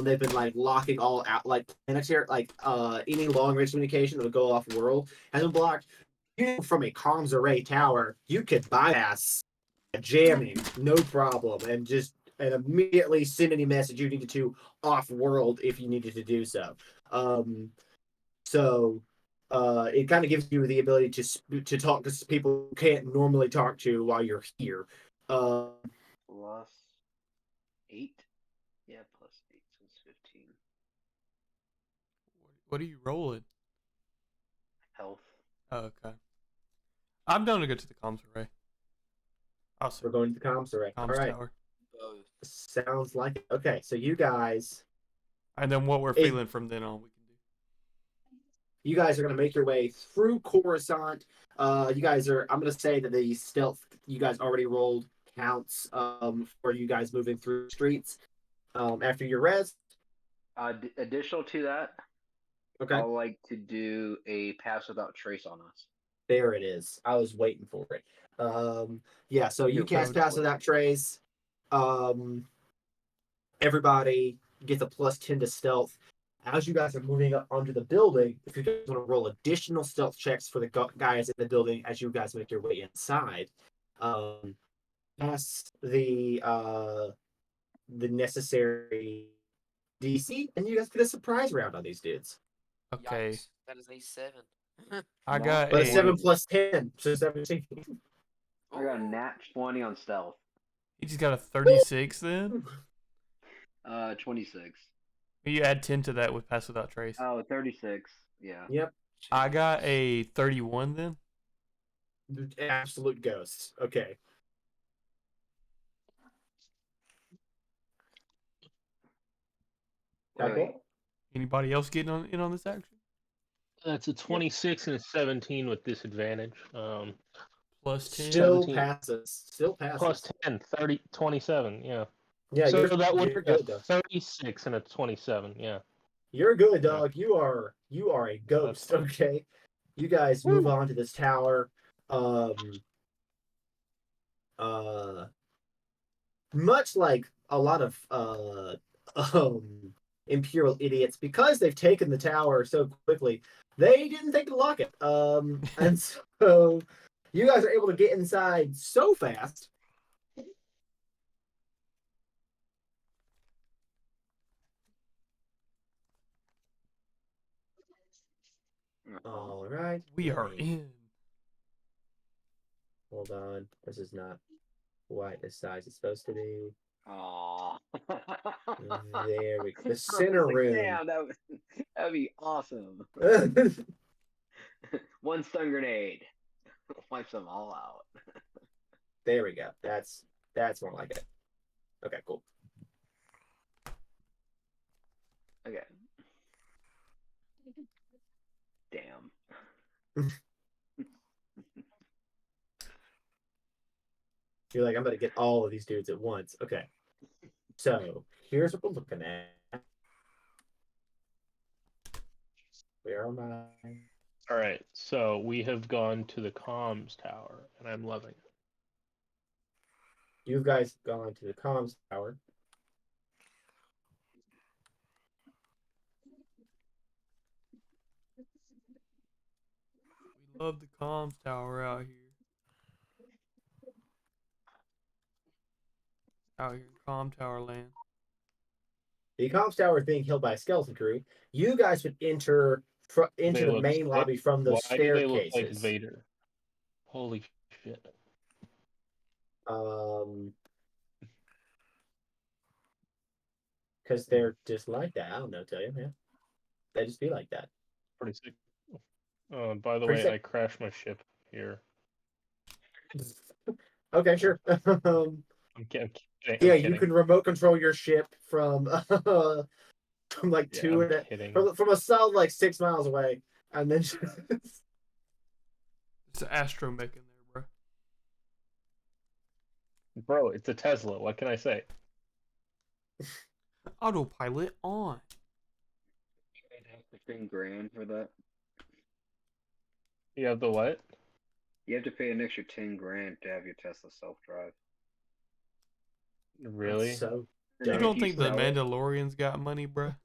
They've been like locking all out, like planetary, like any long range communication that would go off world has been blocked. From a comms array tower, you could bypass jamming, no problem, and immediately send any message you needed to off world if you needed to do so. It kind of gives you the ability to talk to people who can't normally talk to while you're here. +8? Yeah, +8 since 15. What are you rolling? Health. Oh, okay. I'm down to go to the comms array. We're going to the comms array. All right. Tower. Sounds like it. Okay, so you guys. And then what we're feeling from then on, we can do. You guys are going to make your way through Coruscant. I'm going to say that the stealth you guys already rolled counts for you guys moving through streets after your rest. Additional to that, okay, I'd like to do a pass without trace on us. There it is. I was waiting for it. Yeah, so you cast pass without trace. Everybody gets a +10 to stealth. As you guys are moving up onto the building, if you guys want to roll additional stealth checks for the guys in the building as you guys make your way inside, pass the necessary DC, and you guys get a surprise round on these dudes. Okay. Yikes, that is a 7. I got a 7 + 10, so 17. I got a nat 20 on stealth. You just got a 36 then? 26. You add 10 to that with pass without trace. Oh, 36. Yeah. Yep. I got a 31 then. Absolute ghosts. Okay. Wait. Anybody else getting in on this action? That's a 26 and a 17 with disadvantage. +10. Still passes. +10, 30, 27, yeah. Yeah, so that would be a good, 36 and a 27, yeah. You're good, dog. Yeah. You are a ghost, okay? You guys move on to this tower. much like a lot of Imperial idiots, because they've taken the tower so quickly, they didn't think to lock it. And so you guys are able to get inside so fast. All right. We are in. Hold on. This is not quite the size it's supposed to be. Aww. There we go. The center room. Damn, that'd be awesome. One stun grenade. Wipes them all out. There we go. That's more like it. Okay, cool. Okay. Damn. You're like, I'm gonna get all of these dudes at once. Okay. So here's what we're looking at. Where am I? All right, so we have gone to the comms tower, and I'm loving it. You guys gone to the comms tower. We love the comms tower out here. Out here in comm tower land. The comms tower is being held by a skeleton crew. You guys would enter into the main lobby from the staircases. Why do they look like staircases. Vader? Holy shit. Because they're just like that. I don't know, tell you, man. They just be like that. Pretty sick. By the Pretty way, sick. I crashed my ship here. Okay, sure. I'm kidding. Yeah, you can remote control your ship from like from a solid like 6 miles away, and then it's an astromech in there, bro. It's a Tesla. What can I say? Autopilot on. $10,000 for that. You have the what? You have to pay an extra $10,000 to have your Tesla self-drive. Really? So You don't think the Mandalorians got money, bruh?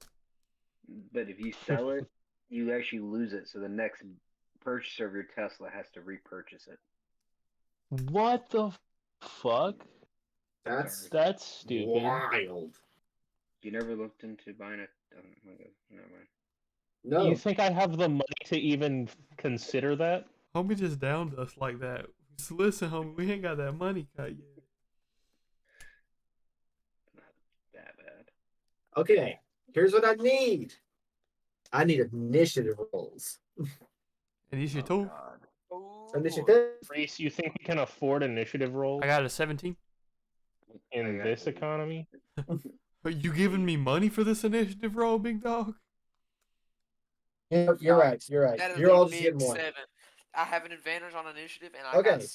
But if you sell it, you actually lose it. So the next purchaser of your Tesla has to repurchase it. What the fuck? That's stupid. wild. You never looked into buying it? Never mind. No. You think I have the money to even consider that? Homie just downed us like that. So listen, homie, we ain't got that money cut yet. That bad. Okay, here's what I need. I need initiative rolls. Initiative? Initiative? Reese, you think we can afford initiative rolls I got a 17. in this economy? Are you giving me money for this initiative roll, big dog? Yeah, you're right. You're right. That'll You're all leave just me getting at one. 7. I have an advantage on initiative, and I got 7.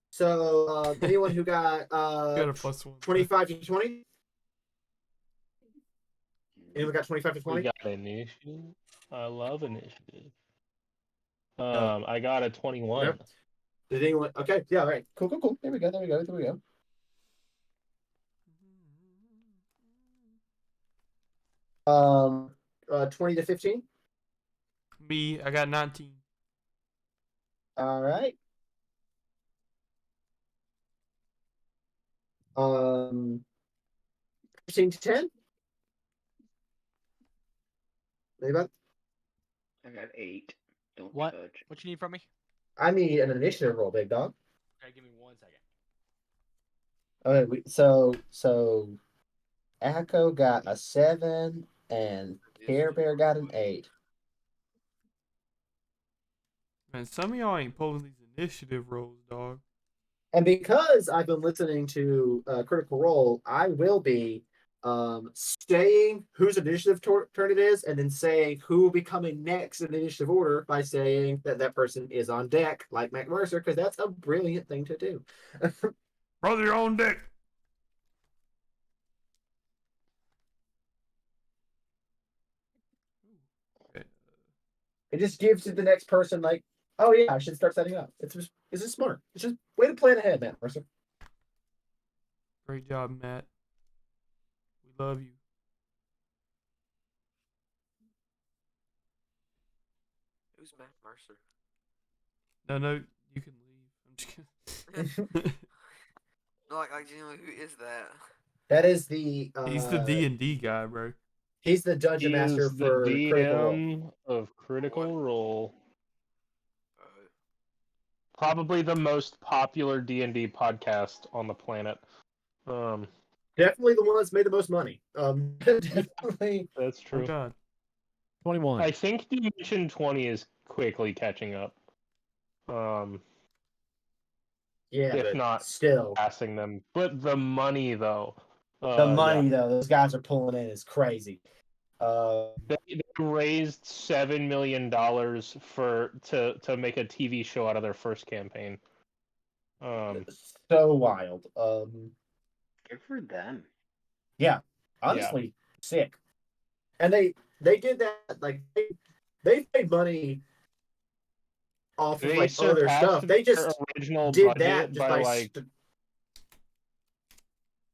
So, anyone who got Got a +1. 25 to 20? Anyone got 25 to We 20? got initiative. I love initiative. I got a 21. Okay. Did anyone? Okay, yeah, all right. Cool. There we go. 20 to 15? Me, I got 19. All right. 15 to 10? Anybody? I got 8. Don't What? judge. What you need from me? I need an initiative roll, big dog. Okay, give me 1 second. Okay, so Echo got a 7 and Care Bear got an 8. Man, some of y'all ain't pulling these initiative rolls, dog. And because I've been listening to Critical Role, I will be saying whose initiative turn it is, and then saying who will be coming next in the initiative order by saying that person is on deck, like Mac Mercer, because that's a brilliant thing to do. Brother, you're on deck. Okay. It just gives to the next person like, oh yeah, I should start setting up. It's just smart. It's just way to plan ahead, Matt Mercer. Great job, Matt. We love you. Who's Matt Mercer? No, you can leave. I'm just kidding. Like genuinely, who is that? That is the He's the D&D guy, bro. he's the dungeon He master is the for Critical Role. DM of Critical Role. Uh, Probably the most popular D&D podcast on the planet. Definitely the one that's made the most money. Definitely. That's Oh true. God. 21. I think Dimension 20 is quickly catching up. Yeah, If but not still, passing them. But the money, though. the money Yeah. though those guys are pulling in is crazy. They raised $7 million to make a TV show out of their first campaign. So wild. Good for them. Yeah, honestly, sick. And they did that like they made money off of They like other stuff. They their just original did budget that just by by like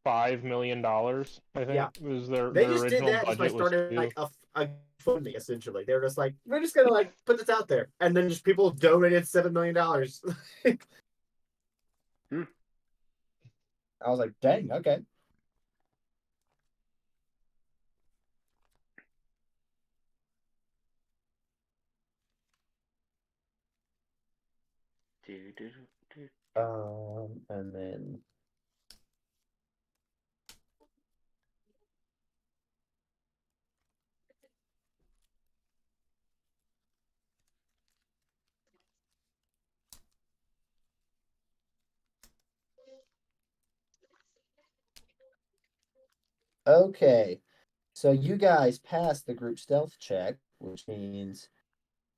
$5 million. I think Yeah. was their they just did original that just by budget was starting $2. like a funding essentially. They were just like, we're just gonna like put this out there, and then just people donated $7 million. I was like, dang, okay. And then okay. So you guys passed the group stealth check, which means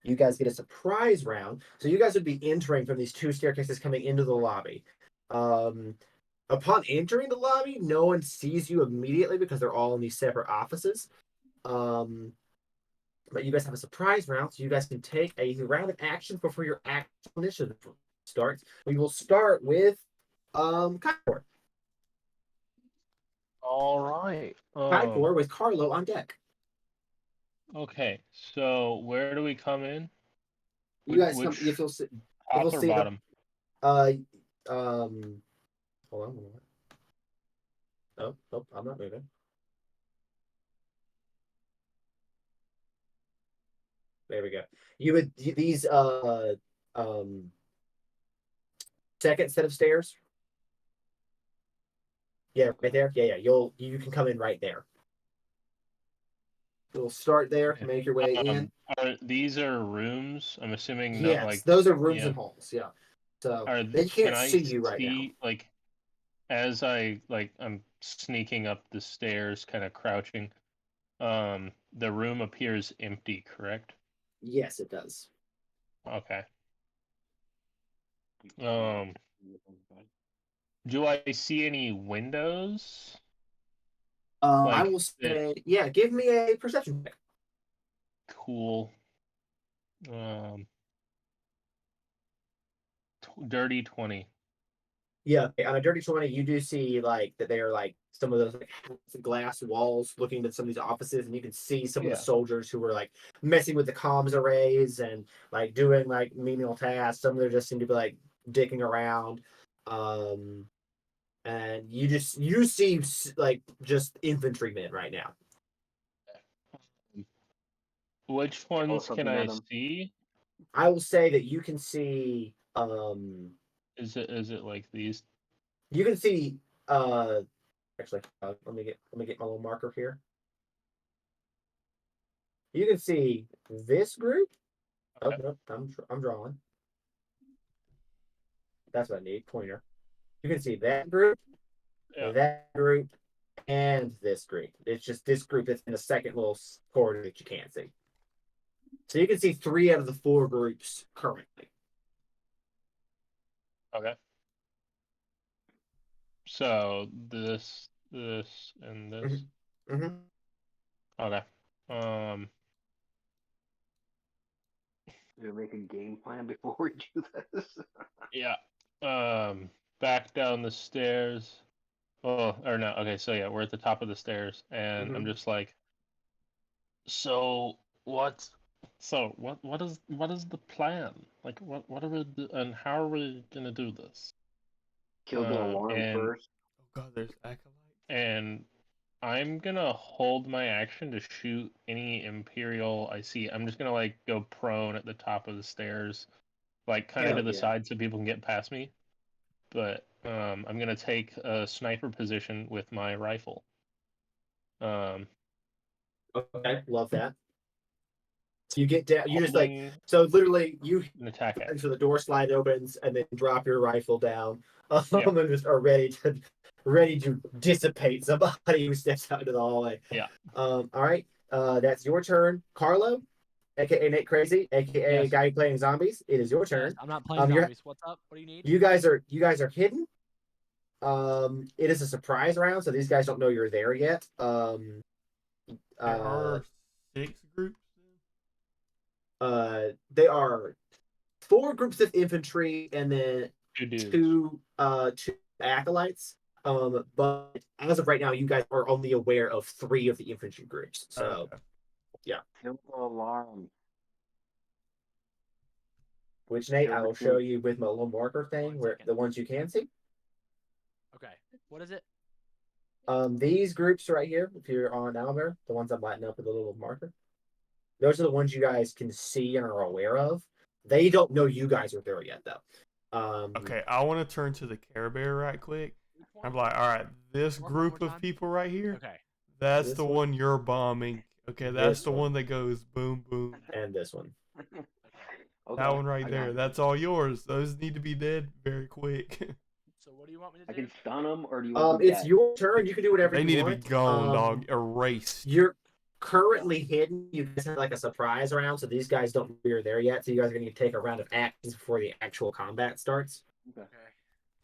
you guys get a surprise round. So you guys would be entering from these two staircases coming into the lobby. Upon entering the lobby, no one sees you immediately because they're all in these separate offices. But you guys have a surprise round, so you guys can take a round of action before your actual initiative starts. We will start with Kykor. All right. Kykor with Carlo on deck. Okay, so where do we come in? You guys come if you'll see Top you'll or see bottom? Hold on. Nope, I'm not moving. There we go. You would these second set of stairs. Yeah, right there. Yeah. You can come in right there. You'll start there, Okay. make your way in. These are rooms. I'm assuming Yes, not like those are rooms yeah. and halls. Yeah. So They they can't can I see you right now. like as I'm sneaking up the stairs, kind of crouching. The room appears empty, correct? Yes, it does. Okay. Do I see any windows? I will say, yeah. Give me a perception check. Cool. Dirty 20. Yeah, on a dirty 20, you do see like that they are like some of those like glass walls looking at some of these offices, and you can see some of the soldiers who were like messing with the comms arrays and like doing like menial tasks. Some of them just seem to be like dicking around. And you see like just infantrymen right now. Which ones can I see? I will say that you can see Is it like these? you can see actually let me get my little marker here. You can see this group. Okay. Oh no, I'm drawing. That's what I need, pointer. You can see that group, that group, and this group. It's just this group that's in the second little corridor that you can't see. So you can see 3 out of the 4 groups currently. Okay. So this, and this. Mm-hmm. Okay. We're making game plan before we do this. Yeah. Back down the stairs. Oh, or no. Okay, so yeah, we're at the top of the stairs, and I'm just like, so what? So what is the plan? Like what are we and how are we gonna do this? Kill the alarm first. Oh god, there's acolytes. And I'm gonna hold my action to shoot any Imperial I see. I'm just gonna like go prone at the top of the stairs, like kind of to the side so people can get past me. But I'm gonna take a sniper position with my rifle. Okay, love that. So you get down. You just like holding so literally you an attack action. so the door slide opens and then drop your rifle down. Yeah. And just are ready to dissipate somebody who steps out into the hallway. Yeah. All right. That's your turn, Carlo, aka Nate Crazy, aka Yes. guy playing zombies. It is your turn. Yes, I'm not playing zombies. What's up? What do you need? You guys are hidden. It is a surprise round, so these guys don't know you're there yet. There are 6 groups. They are 4 groups of infantry and then 2 acolytes. But as of right now, you guys are only aware of 3 of the infantry groups. So, yeah. Kill the alarm. Which, Nate, I will show you with my little marker thing, where the ones you can see. Okay. What is it? These groups right here, if you're on Albert, the ones I'm lighting up with a little marker, those are the ones you guys can see and are aware of. They don't know you guys are there yet, though. Okay, I want to turn to the Care Bear right quick. I'm like, all right, this group of people right here, Okay. that's the one you're bombing. Okay, that's the one that goes boom, boom. And this one. Okay, That one right there, that's all yours. Those need to be dead very quick. So what do you want me to do? I can stun them, or do you want It's your turn. You can do whatever They you need want. to be gone, dog. Erased. You're currently hidden. You guys have like a surprise round, so these guys don't know you're there yet. So you guys are going to take a round of actions before the actual combat starts. Okay.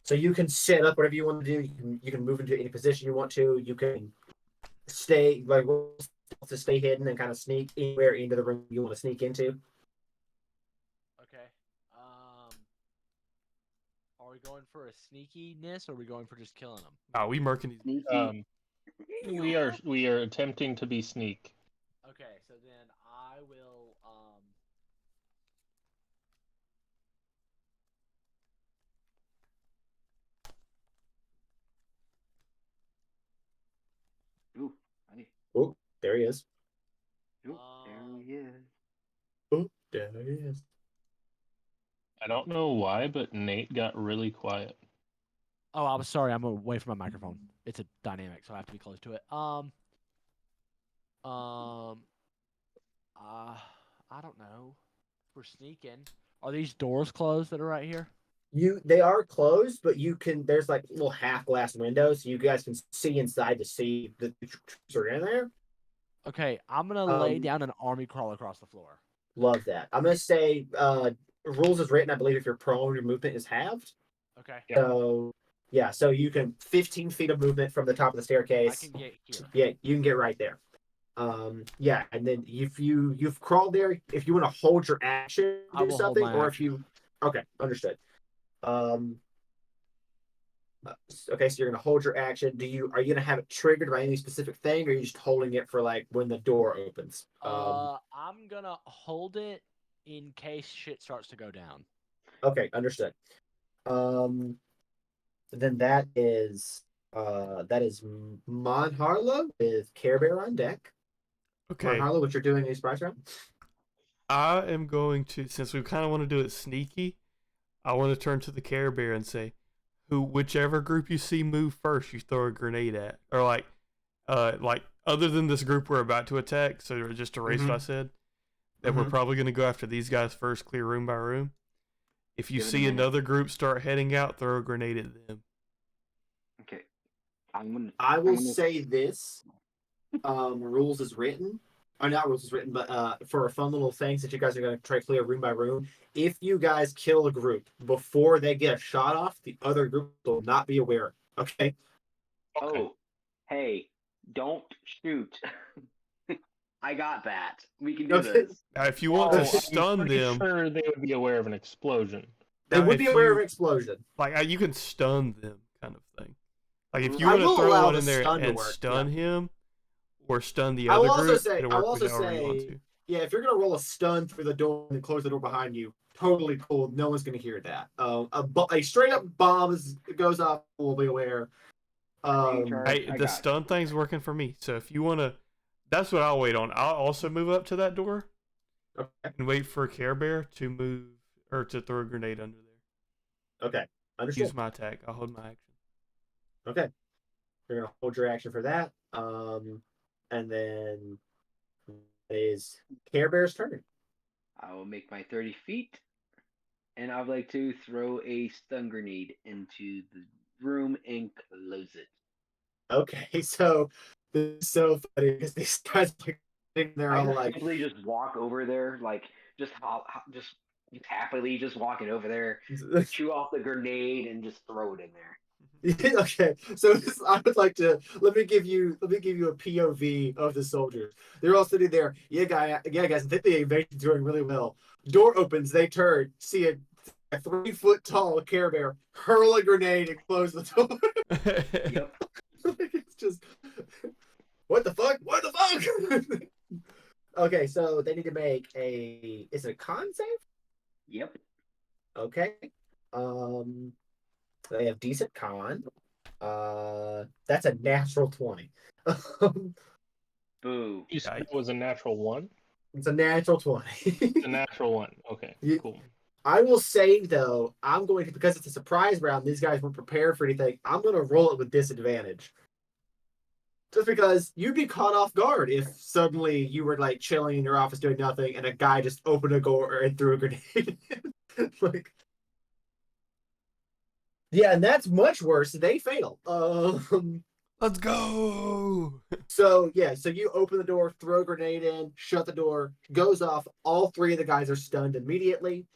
So you can set up whatever you want to do. You can move into any position you want to. You can stay to stay hidden and kind of sneak anywhere into the room you want to sneak into. Okay. Are we going for a sneakiness or are we going for just killing them? Oh, we murking these. We are attempting to be sneak. Okay, so then I will Ooh, honey. Oh, there he is. Ooh, there he is. Oh, there he is. I don't know why, but Nate got really quiet. Oh, I'm sorry. I'm away from my microphone. It's a dynamic, so I have to be close to it. I don't know. We're sneaking. Are these doors closed that are right here? They are closed, but you can. There's like little half glass windows, so you guys can see inside to see the troops are in there. Okay, I'm gonna lay down an army crawl across the floor. Love that. I'm gonna say rules is written. I believe if you're prone, your movement is halved. Okay. Yeah. So yeah, so you can 15 feet of movement from the top of the staircase. I can get here. Yeah, you can get right there. Yeah, and then if you've crawled there, if you want to hold your action, I do will hold something, my or action. if you okay, understood. Okay, so you're gonna hold your action. Are you gonna have it triggered by any specific thing, or are you just holding it for like when the door opens? I'm gonna hold it in case shit starts to go down. Okay, understood. Then that is Mon Harlow with Care Bear on deck. Okay. Mon Harlow, what you're doing in this prize round? I am going to, since we kind of want to do it sneaky, I want to turn to the Care Bear and say, whichever group you see move first, you throw a grenade at, or like other than this group we're about to attack. So just to erase what I said, that we're probably going to go after these guys first, clear room by room. If you see another group start heading out, throw a grenade at them. Okay. I will say this. Rules is written. Or not rules is written, but for a fun little thing, since you guys are going to try to clear room by room, if you guys kill a group before they get a shot off, the other group will not be aware. Okay? Oh, hey, don't shoot. I got that. We can do this. Now, if you want to stun I'm them, sure they would be aware of an explosion. They would be aware of an explosion. Like you can stun them, kind of thing. Like if you want to throw one in there and work, stun him, or stun the I other will also group, say, it'll work whichever way you want to. yeah, if you're gonna roll a stun through the door and close the door behind you, totally cool. No one's gonna hear that. A straight up bomb goes off. We'll be aware. Hey, the stun thing's working for me. So if you want to, that's what I'll wait on. I'll also move up to that door and wait for Care Bear to move or to throw a grenade under there. Okay, understood. Use my attack. I'll hold my action. Okay, you're gonna hold your action for that. And then it is Care Bear's turn. I will make my 30 feet, and I'd like to throw a stun grenade into the room and close it. Okay, so this is so funny because these guys like they're all like simply just walk over there, like just happily just walking over there, chew off the grenade and just throw it in there. Okay, so I would like to let me give you a POV of the soldiers. They're all sitting there. Yeah, guys, I think the invasion's doing really well. Door opens, they turn, see a 3-foot tall Care Bear hurl a grenade and close the door. Yep. It's just what the fuck? What the fuck? Okay, so they need to make is it a con save? Yep. Okay. They have decent con. That's a natural 20. Boo. You said it was a natural 1? It's a natural 20. It's a natural 1. Okay, cool. I will say, though, I'm going to, because it's a surprise round, these guys weren't prepared for anything, I'm going to roll it with disadvantage. Just because you'd be caught off guard if suddenly you were, like, chilling in your office doing nothing and a guy just opened a door and threw a grenade. Like, yeah, and that's much worse. They fail. Let's go. So you open the door, throw a grenade in, shut the door, goes off. All 3 of the guys are stunned immediately.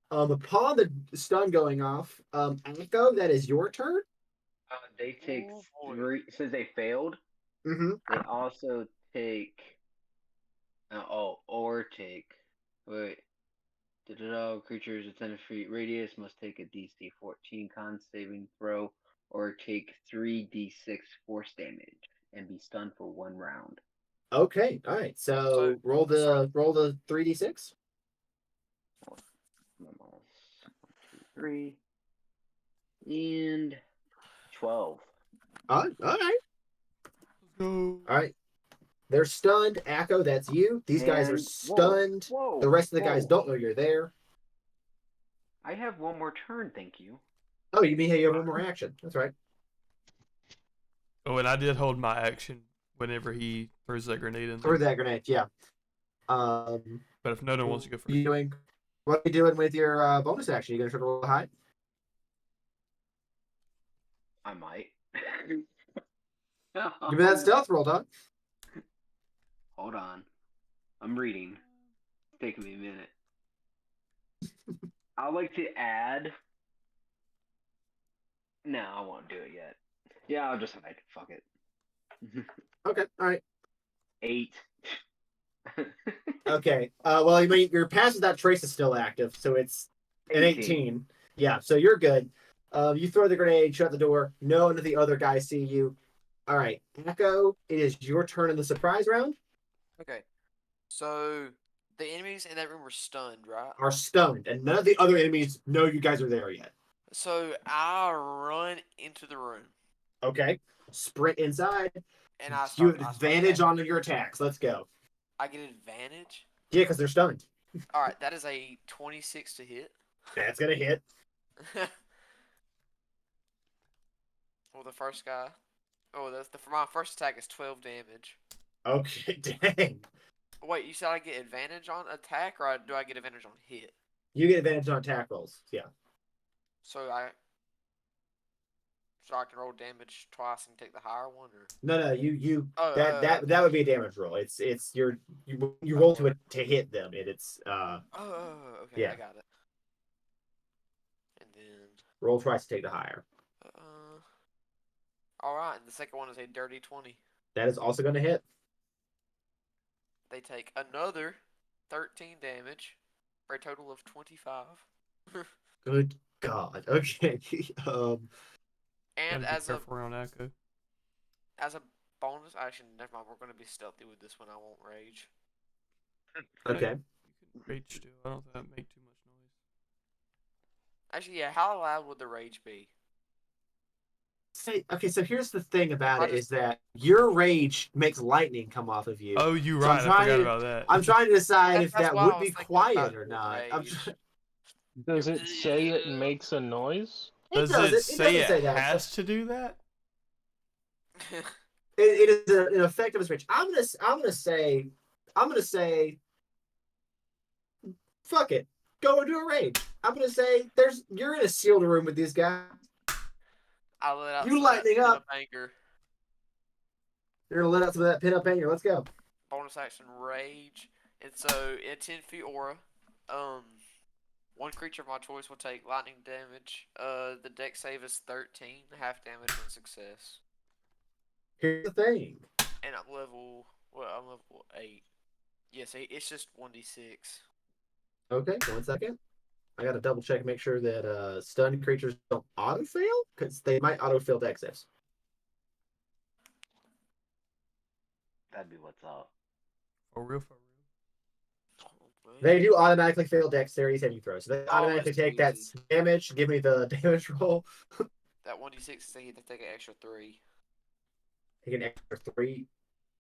Upon the stun going off, Echo, that is your turn. They take 3 since they failed. Mm-hmm. They also take. Wait. Creatures of 10 feet radius must take a DC 14 con saving throw or take 3d6 force damage and be stunned for 1 round. Okay, all right. So roll the 3d6. 1, 2, 3, and 12. All right. All right. They're stunned. Echo, that's you. These guys are stunned. The rest of the guys don't know you're there. I have 1 more turn, thank you. Oh, you mean you have 1 more action? That's right. Oh, and I did hold my action whenever he throws that grenade in. Throw that grenade, yeah. But if no one wants to go first, what are you doing with your bonus action? You gonna try to roll high? I might. Give me that stealth roll, dog. Hold on. I'm reading. It's taking me a minute. I'd like to add. No, I won't do it yet. Yeah, I'll just hide. Fuck it. Okay, all right. 8. Okay. Well, I mean, your pass without trace is still active, so it's an 18. Yeah, so you're good. You throw the grenade, shut the door. None of the other guys see you. All right, Echo, it is your turn in the surprise round. Okay. So the enemies in that room were stunned, right? Are stunned, and none of the other enemies know you guys are there yet. So I run into the room. Okay. Sprint inside. And you have advantage on your attacks. Let's go. I get advantage? Yeah, because they're stunned. All right, that is a 26 to hit. That's going to hit. Well, the first guy. Oh, my first attack is 12 damage. Okay, dang. Wait, you said I get advantage on attack, or do I get advantage on hit? You get advantage on attack rolls, yeah. So I can roll damage twice and take the higher one, or no, that would be a damage roll. It's you roll to hit them, and it's okay, yeah. I got it. And then roll twice to take the higher. All right, and the second one is a dirty 20. That is also going to hit. They take another 13 damage for a total of 25. Good God. Okay. And Gotta be careful around Echo. as a bonus, actually, never mind. We're going to be stealthy with this one. I won't rage. Okay. You can rage still. I don't think that make too much noise. Actually, yeah. How loud would the rage be? Okay, so here's the thing about it is that your rage makes lightning come off of you. Oh, you're So right. I forgot about that. I'm trying to decide if That's that why I would was be thinking about quiet or the not. rage. Does it say it makes a noise? Does it say it has to do that? It is an effective rage. I'm gonna say, fuck it, go and do a rage. I'm gonna say you're in a sealed room with these guys. I let out You some lightning of that up. anger. You're gonna let out some of that pin up anger. Let's go. Bonus action rage, and so in a 10-feet aura, one creature of my choice will take lightning damage. The deck save is 13, half damage on success. Here's the thing. And I'm level 8. Yes, it's just 1d6. Okay, 1 second. I gotta double check and make sure that stunned creatures don't auto fail because they might auto fail dex saves. That'd be what's up. For real. They do automatically fail dexterity saving throws. So they Oh, automatically that's take that easy. damage. Give me the damage roll. That 1d6 they get to take an extra 3. Take an extra 3.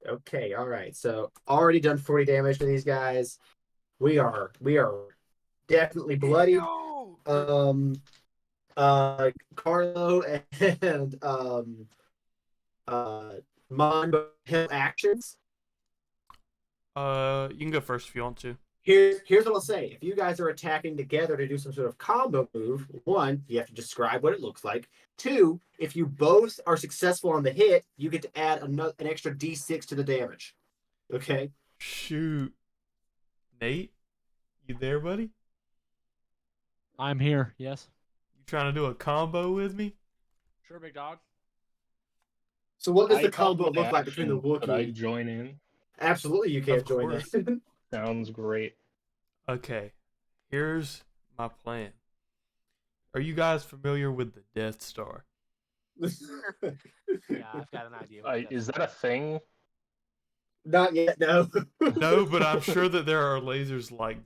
Okay, all right. So already done 40 damage to these guys. We are definitely bloody. Carlo and Mon have actions. You can go first if you want to. Here's what I'll say. If you guys are attacking together to do some sort of combo move, 1, you have to describe what it looks like. 2, if you both are successful on the hit, you get to add an extra d6 to the damage. Okay? Shoot. Nate? You there, buddy? I'm here, yes. You trying to do a combo with me? Sure, big dog. So what does I the combo held my look like between the action. Could I Wookiee? join in? Absolutely, you can't join course. in. Sounds great. Okay. Here's my plan. Are you guys familiar with the Death Star? Yeah, I've got an idea. Is that a thing? Not yet, no. No, but I'm sure that there are lasers like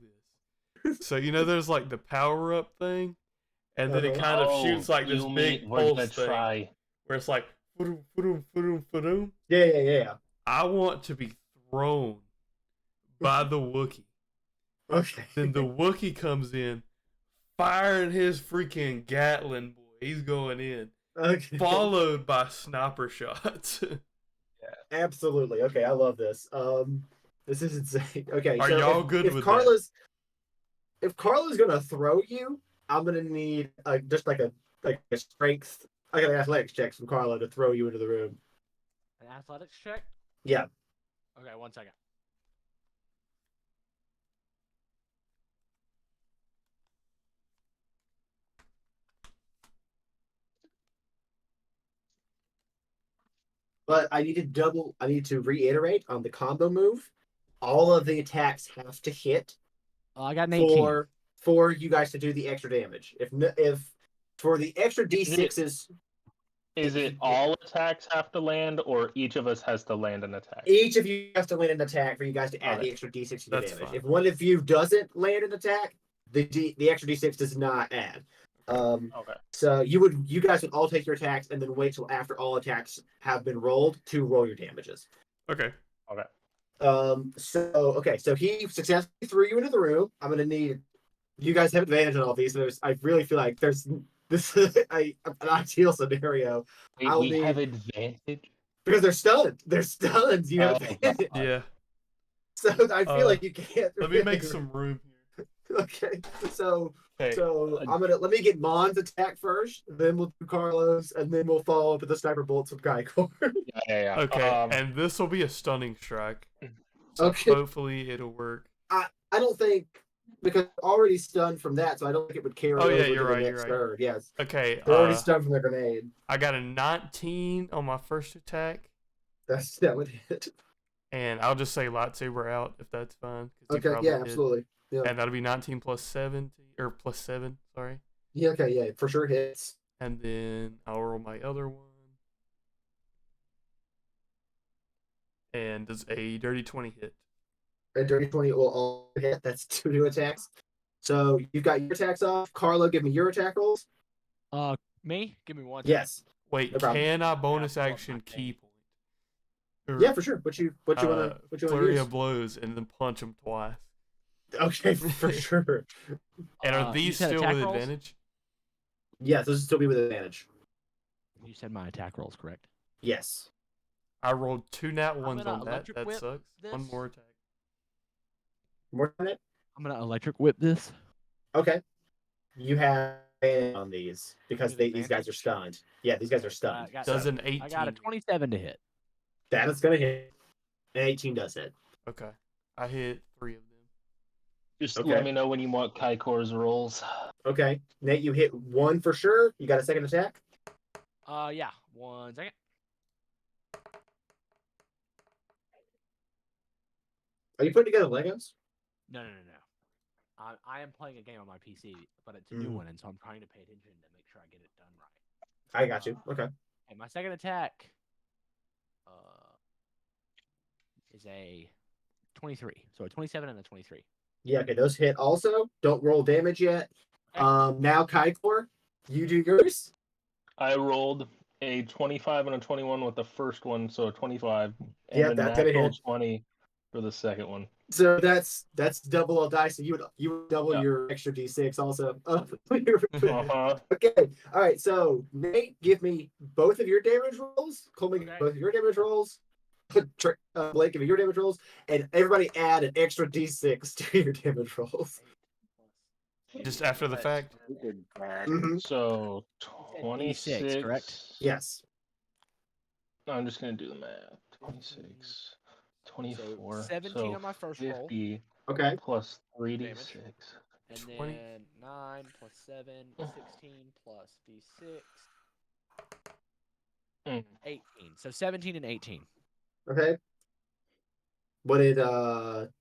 this. So there's like the power up thing, and then it kind of shoots like this big pulse thing, where it's like fa-doom, fa-doom, fa-doom, fa-doom. Yeah. I want to be thrown by the Wookiee. Okay. Then the Wookiee comes in, firing his freaking Gatling boy. He's going in. Okay. Followed by sniper shots. Absolutely. Okay, I love this. This is insane. Okay, Are so y'all good if with Carla's, that? If Carla's gonna throw you, I'm gonna need just like a strength, like an athletics check from Carla to throw you into the room. An athletics check? Yeah. Okay, 1 second. But I need to reiterate on the combo move. All of the attacks have to hit. I got an 18. For you guys to do the extra damage. If for the extra d6s. Is it all attacks have to land, or each of us has to land an attack? Each of you has to land an attack for you guys to add the extra d6 to the damage. Fine. If one of you doesn't land an attack, the extra d6 does not add. Okay. So you guys would all take your attacks and then wait till after all attacks have been rolled to roll your damages. Okay. So he successfully threw you into the room. I'm gonna need you guys have advantage on all these. I really feel like this is an ideal scenario. Wait, we have advantage because they're stunned. They're stunned. You have advantage. Yeah. So I feel like you can't. Let me make some room here. Okay. So let me get Mon's attack first, then we'll do Carlos, and then we'll follow up with the sniper bolts of Kaikor. Yeah. Okay, and this will be a stunning strike. So okay. Hopefully it'll work. I don't think because already stunned from that, so I don't think it would carry over to the next third. Yes. Okay. They're already stunned from their grenade. I got a 19 on my first attack. That would hit. And I'll just say lightsaber out if that's fine. Okay. Yeah. Absolutely. Yeah. And that'll be 19 plus 7, sorry. Yeah. Okay. Yeah. For sure hits. And then I'll roll my other one. And does a dirty 20 hit? A dirty 20 will all hit. That's 2 new attacks. So you've got your attacks off. Carlo, give me your attack rolls. Me? Give me one. Yes. Wait, No problem. can I bonus action key point? Yeah, for sure. What you wanna flurry use? of blows and then punch them twice. Okay, for sure. And are these still with advantage? Yes, those will still be with advantage. You said my attack rolls, correct? Yes. I rolled 2 nat ones on that. electric That whip sucks. this. One more attack. More than it? I'm gonna electric whip this. Okay. You have advantage on these because With these guys are stunned. Yeah, these guys are stunned. Does an 18? I got a 27 to hit. That is gonna hit. An 18 does hit. Okay. I hit 3 of them. Just Okay. let me know when you want Kaikor's rolls. Okay. Nate, you hit 1 for sure. You got a second attack? Yeah. 1 second. Are you putting together Legos? No. I am playing a game on my PC, but it's a new one, and so I'm trying to pay attention to make sure I get it done right. I got you. Okay. And my second attack is a 23. So a 27 and a 23. Yeah, okay, those hit also. Don't roll damage yet. Okay. Now Kaikor, you do yours. I rolled a 25 and a 21 with the first one, so a 25, and Yeah, a that's gonna natural hit. 20 for the second one. So that's double a dice. So you would double Yeah. your extra d6 also. Uh-huh. Okay. All right. So Nate, give me both of your damage rolls. Coleman, give me Okay. both of your damage rolls. Blake, give me your damage rolls, and everybody add an extra d6 to your damage rolls. Just after the fact? Mhm. So D6, 26, correct? Yes. I'm just going to do the math. 26, 24, 17 so on my first roll. 50 Okay. plus 3d6. And 20. then 9 plus 7, 16 plus d6, Mm. 18. So 17 and 18. Okay. What did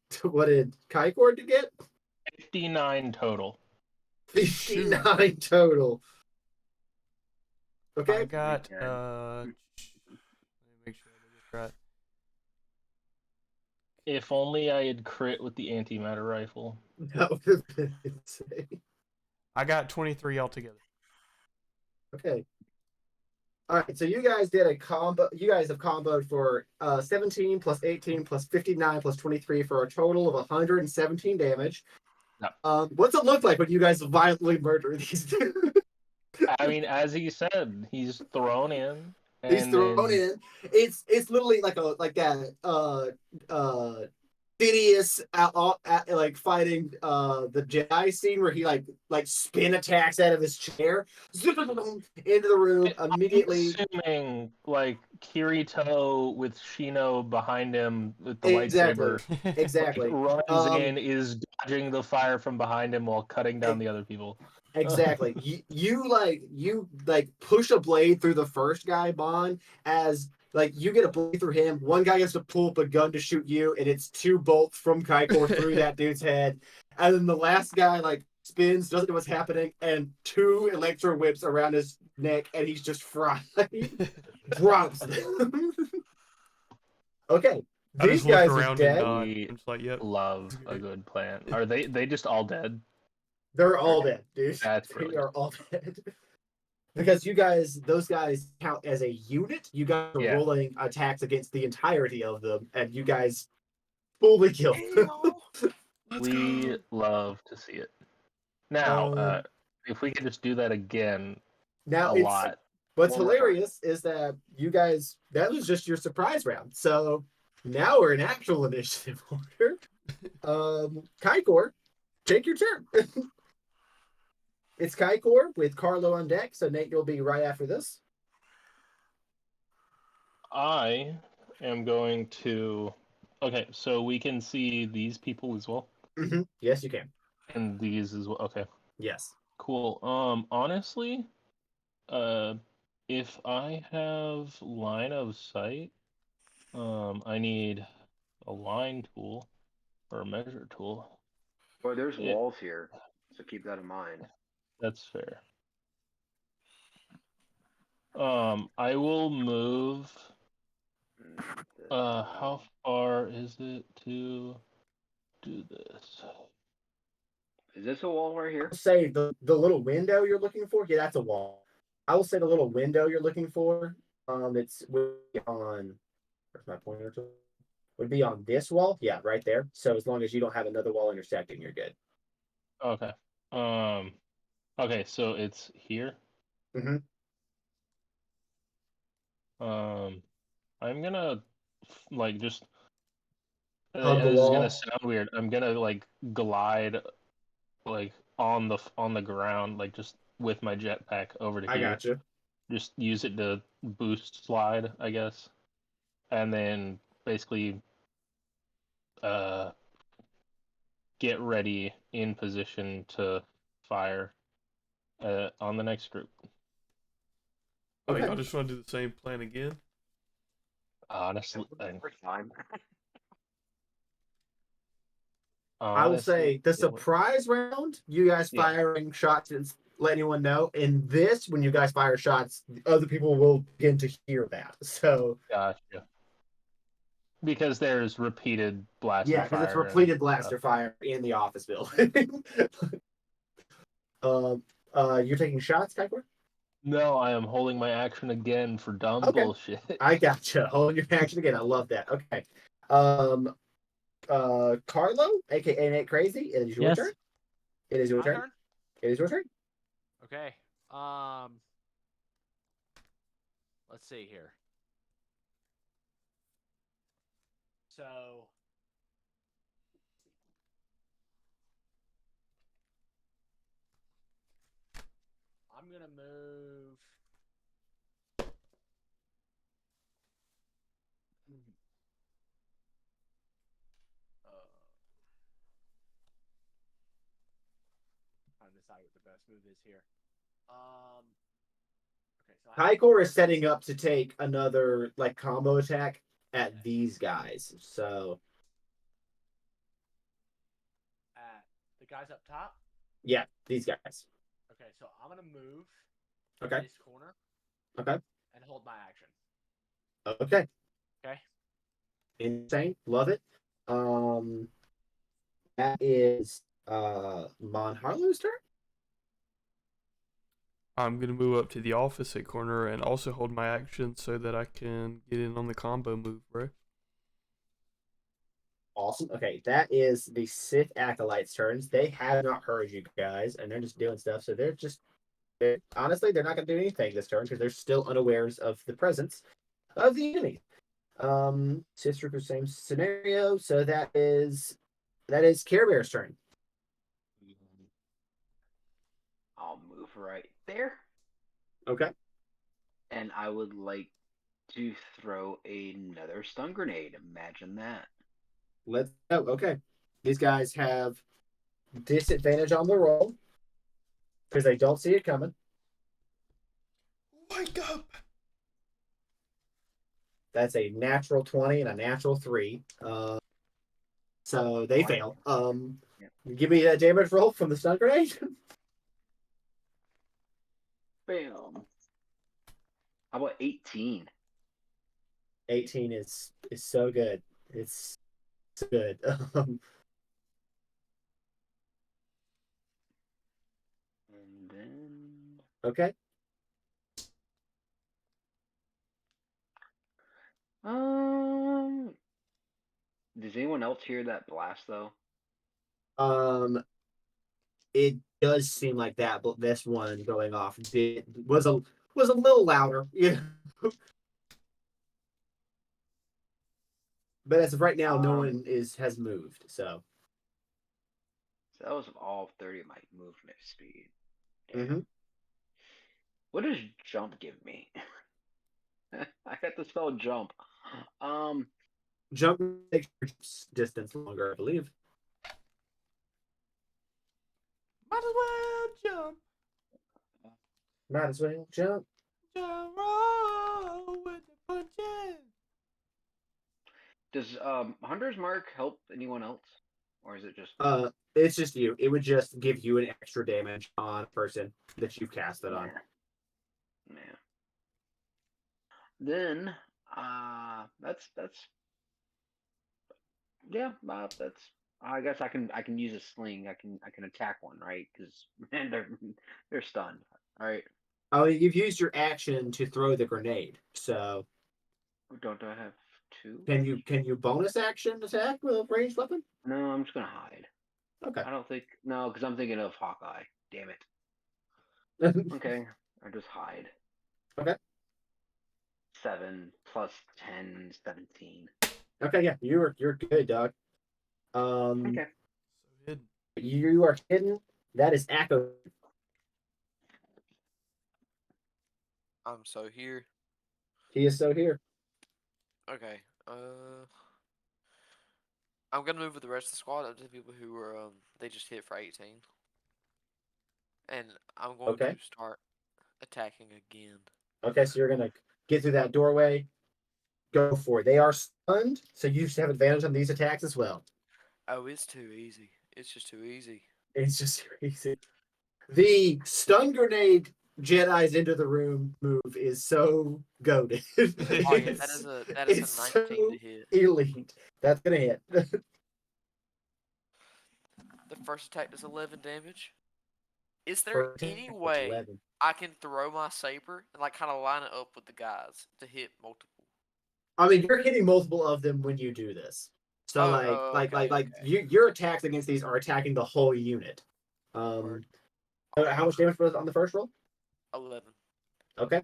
Kaikor to get? 59 total. 59 total. Okay. I got, let me make sure I did this right. If only I had crit with the antimatter rifle. That would have been insane. I got 23 altogether. Okay. All right, so you guys did a combo. You guys have comboed for 17 plus 18 plus 59 plus 23 for a total of 117 damage. No. What's it look like when you guys violently murder these dudes? I mean, as he said, he's thrown in. He's thrown in. It's literally like that Phineas like fighting the Jedi scene where he like spin attacks out of his chair into the room immediately. I'm assuming like Kirito with Shino behind him with the Exactly. lightsaber. Exactly. Runs in, is dodging the fire from behind him while cutting down the other people. Exactly. you push a blade through the first guy, Bond, as like you get a blade through him. One guy gets to pull up a gun to shoot you, and it's 2 bolts from Kaikor through that dude's head. And then the last guy like spins, doesn't know what's happening, and 2 electro whips around his neck, and he's just fried. Drops them. Okay. I These just look guys are around and dead. nod. I'm just like, yep. Love a good plan. Are they just all dead? They're all dead, dude. That's They brilliant. are all dead. Because those guys count as a unit. You guys are rolling attacks against the entirety of them, and you guys fully kill them. We love to see it. Now, if we could just do that again Now a lot. What's One more hilarious is that you guys, that was just your surprise round. So now we're in actual initiative order. Kaikor, take your turn. It's Kaikor with Carlo on deck, so Nate, you'll be right after this. I am going to. Okay, so we can see these people as well, Mm-hmm. Yes, you can. and these as well. Okay, Yes. cool. Honestly, if I have line of sight, I need a line tool or a measure tool. Well, there's walls here, so keep that in mind. That's fair. I will move. How far is it to do this? Is this a wall right here? I'll say the little window you're looking for. Yeah, that's a wall. I will say the little window you're looking for. It's would be on. Where's my pointer? Would be on this wall. Yeah, right there. So as long as you don't have another wall intersecting, you're good. Okay. Okay, so it's here. Mm-hmm. I'm gonna like just. Hug the This is gonna wall. sound weird. I'm gonna like glide like on the ground, like just with my jetpack over to I here. got you. Just use it to boost slide, I guess, and then basically get ready in position to fire on the next group. Oh, y'all just want to do the same plan again? Honestly, I will say the surprise round, you guys firing shots and let anyone know. In this, when you guys fire shots, other people will begin to hear that. So gotcha. Because there's repeated blaster fire. Yeah, because it's repeated blaster fire in the office building. You're taking shots, Kuiper? No, I am holding my action again for dumb bullshit. I gotcha. Holding your action again. I love that. Okay. Carlo, aka Nate Crazy, it is your turn. It is your turn. It is your turn. Okay. Let's see here. So I'm gonna move. Trying to decide what the best move is here. Okay, so Hykor is setting up to take another like combo attack at these guys. So at the guys up top? Yeah, these guys. Okay, so I'm gonna move Okay. this corner. Okay. And hold my action. Okay. Okay. Insane. Love it. That is Mon Harlow's turn. I'm going to move up to the opposite corner and also hold my action so that I can get in on the combo move, bro. Awesome. Okay, that is the Sith Acolytes' turns. They have not heard you guys, and they're just doing stuff. So honestly, they're not going to do anything this turn because they're still unawares of the presence of the enemy. Sith Trooper, same scenario. So that is Care Bear's turn. I'll move right there. Okay. And I would like to throw another stun grenade. Imagine that. Let's go. Okay. These guys have disadvantage on the roll because they don't see it coming. Wake up! That's a natural 20 and a natural 3. So they fail. Give me that damage roll from the stun grenade. Bam. How about 18? 18 is so good. It's so good. And then Okay. Does anyone else hear that blast though? It does seem like that, but this one going off was a little louder. Yeah. But as of right now, no one has moved. So that was all 30 of my movement speed. Mm-hmm. What does jump give me? I got the spell jump. Jump takes your distance longer, I believe. Might as well jump. Might as well jump. Jump roll with the punches. Does Hunter's Mark help anyone else? Or is it just it's just you. It would just give you an extra damage on a person that you've cast it on. Yeah. Then, that's yeah. That's. I guess I can use a sling. I can attack one, right? Because man, they're stunned. All right. Oh, you've used your action to throw the grenade. So Don't I have two? can you bonus action attack with a ranged weapon? No, I'm just gonna hide. Okay. I don't think no, because I'm thinking of Hawkeye. Damn it. Okay, I just hide. Okay. 7 plus 10, 17. Okay, yeah, you're good, dog. Okay. So hidden. You are hidden. That is Echo. I'm so here. He is so here. Okay. I'm gonna move with the rest of the squad up to the people who were they just hit for 18. And I'm going Okay. to start attacking again. Okay, so you're gonna get through that doorway. Go for it. They are stunned, so you should have advantage on these attacks as well. Oh, it's too easy. It's just too easy. It's just crazy. The stun grenade Jedi's into the room move is so goaded. Oh yeah, that is a 19 so to hit. elite. That's gonna hit. The first attack does 11 damage. Is there any way 11. I can throw my saber and like kind of line it up with the guys to hit multiple? I mean, you're hitting multiple of them when you do this. So okay. your attacks against these are attacking the whole unit. Word. How much damage was on the first roll? 11. Okay.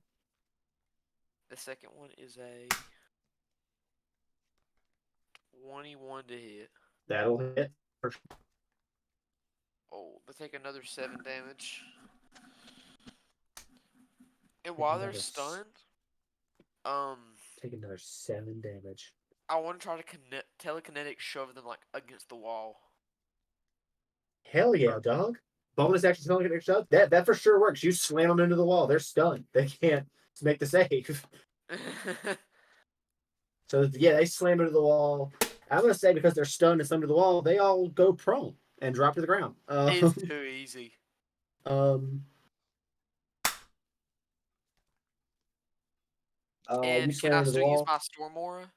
The second one is a 21 to hit. That'll hit. Oh, they take another 7 damage. And while they're stunned, take another 7 damage. I want to try to telekinetic shove them like against the wall. Hell yeah, dog. Bonus action telekinetic shove. That for sure works. You slam them into the wall. They're stunned. They can't make the save. So yeah, they slam into the wall. I'm gonna say because they're stunned and slammed to the wall, they all go prone and drop to the ground. It's too easy. And can I still use my Storm Aura?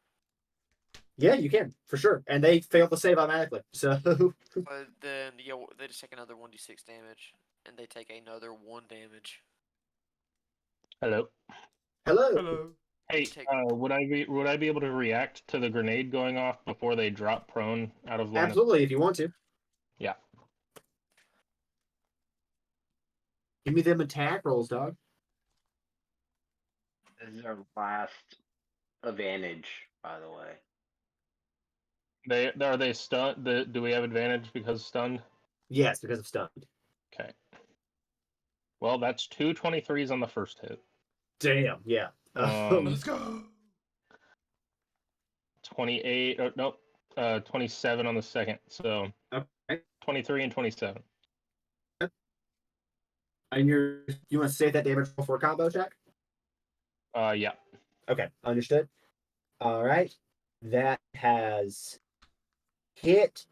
Yeah, you can for sure, and they fail to save automatically. So but then they just take another 1d6 damage, and they take another 1 damage. Hello. Hello. Hey, would I be able to react to the grenade going off before they drop prone out of line? Absolutely, if you want to. Yeah. Give me them attack rolls, dog. This is our last advantage, by the way. Are they stunned? Do we have advantage because stunned? Yes, because of stunned. Okay. Well, that's 2 23s on the first hit. Damn, yeah. Let's go. 28. Nope. 27 on the second. So okay. 23 and 27. And you want to save that damage roll for a combo check? Yeah. Okay, understood. All right, that has hit.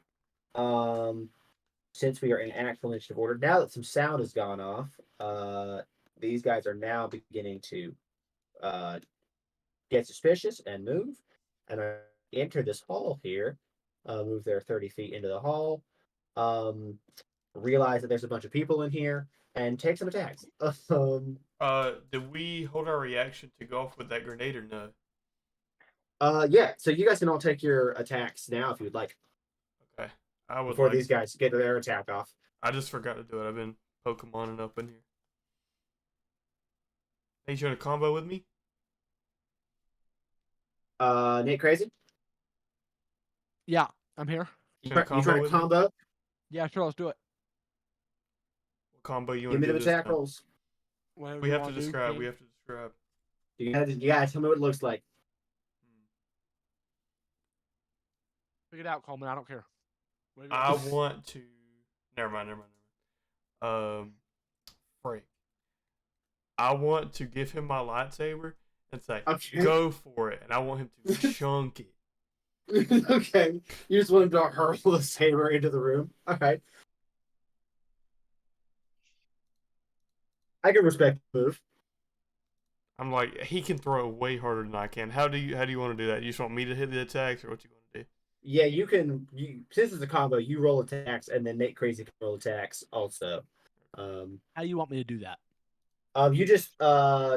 Since we are in actual initiative order, now that some sound has gone off, these guys are now beginning to get suspicious and move, and enter this hall here. Move their 30 feet into the hall. Realize that there's a bunch of people in here and take some attacks. Did we hold our reaction to go off with that grenade or no? Yeah. So you guys can all take your attacks now if you'd like. Okay. I would before like these guys get their attack off. I just forgot to do it. I've been Pokemoning up in here. Hey, you trying to combo with me? Nate Crazy? Yeah, I'm here. You trying to combo? Yeah, sure, let's do it. What combo you want to do? Give me the attack rolls. We have to describe. We have to describe. You gotta tell me what it looks like. Figure it out, Coleman. I don't care. I want to. Never mind. Freak. I want to give him my lightsaber and say, "Go for it," and I want him to chunk it. Okay, you just want him to hurl the saber into the room. All right, I can respect the move. I'm like, he can throw way harder than I can. How do you want to do that? You just want me to hit the attacks, or what you want to do? Yeah, you can. Since it's a combo, you roll attacks, and then Nate Crazy can roll attacks also. How do you want me to do that? You just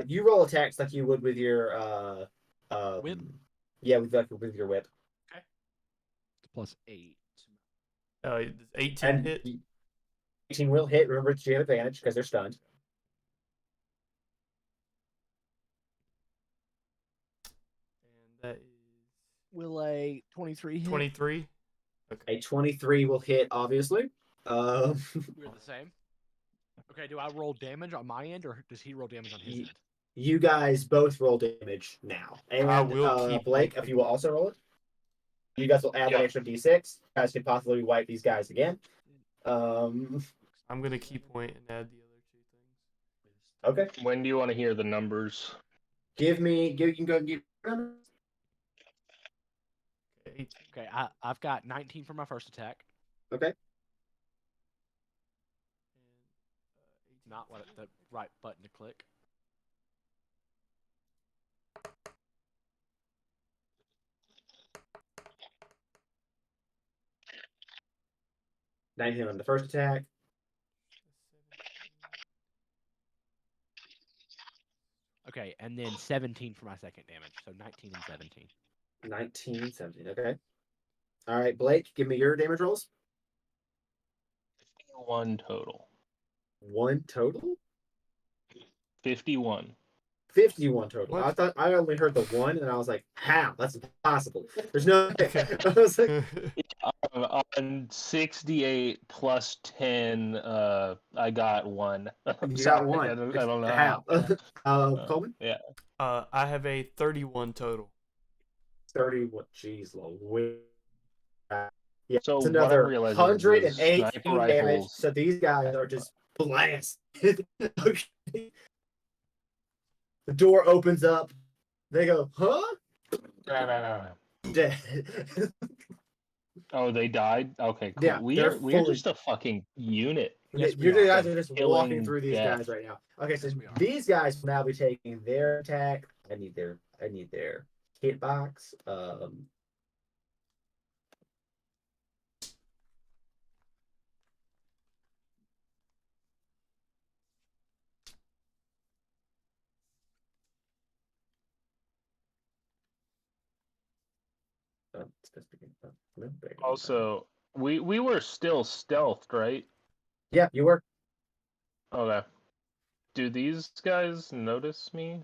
you roll attacks like you would with your whip. Yeah, with your whip. Okay. It's +8. 18 hit. 18 will hit. Remember, it's you have advantage because they're stunned. And that is. Will a 23 hit? 23. Okay. A 23 will hit, obviously. We're the same. Okay, do I roll damage on my end, or does he roll damage on his end? You guys both roll damage now. And I will keep Blake, if you will also roll it. You guys will add an extra d6. You guys can possibly wipe these guys again. I'm going to key point and add the other 2 things. Okay. When do you want to hear the numbers? You can go and give numbers. Okay, I've got 19 for my first attack. Okay. Not what the right button to click. $19 on the first attack. Okay, and then 17 for my second damage. So 19 and 17. 19, 17. Okay. All right, Blake, give me your damage rolls. 1 total. 1 total? 51. 51 total. What? I thought I only heard the 1, and I was like, how? That's impossible. There's no way. I was like, On 68 plus 10, I got 1. you Sorry, got 1. I don't know how. Coleman? Yeah. I have a 31 total. 31. Jeez, Louise. Yeah, So it's what I'm another realizing 118 is sniper damage. rifles- So these guys are just blasted. Okay. The door opens up. They go, huh? Dead. Oh, they died? Okay, cool. Yeah, we're fully- just a fucking unit. Yes, we you are. guys are just Killing walking through these death. guys right now. Okay, so Yes, we are. these guys will now be taking their attack. I need their hit box. Also, we were still stealthed, right? Yeah, you were. Okay. Do these guys notice me?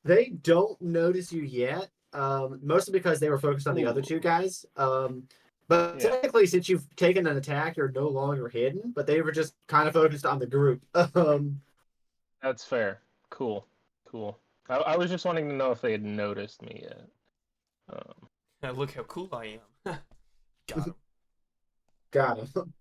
They don't notice you yet, mostly because they were focused on the other 2 guys. But Yeah. technically, since you've taken an attack, you're no longer hidden. But they were just kind of focused on the group. That's fair. Cool. I was just wanting to know if they had noticed me yet. Now look how cool I am. Got him. Got him.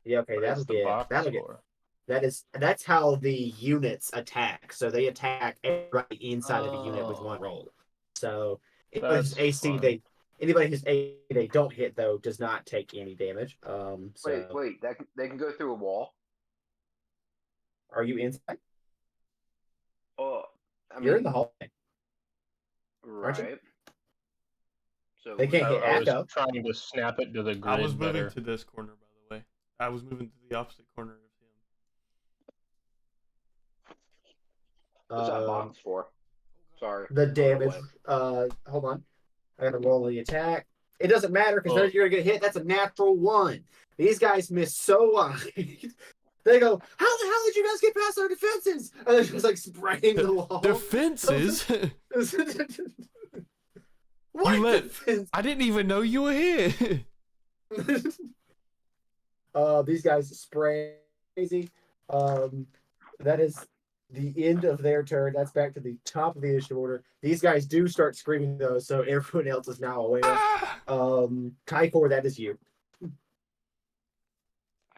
Yeah, okay, What is the box for? That's how the units attack. So they attack everybody inside of a unit with 1 roll. So anybody's That's AC fun. anybody whose AC they don't hit though does not take any damage. So Wait, they can go through a wall? are you inside? Oh, You're in the hallway. right. aren't you? So They can't hit I was Echo. trying to snap it to the grid I was moving better. to this corner, by the way. I was moving to the opposite corner of him. What's that box for? Sorry. The on damage. way. Hold on. I gotta roll the attack. It doesn't matter because Oh. you're gonna get hit. That's a natural 1. These guys miss so wide. They go, how the hell did you guys get past our defenses? And they're just like spraying the wall. Defenses? What You let- defense? I didn't even know you were here. These guys spray crazy. That is the end of their turn. That's back to the top of the initiative order. These guys do start screaming though, so everyone else is now aware. Ah! Kaikor, that is you.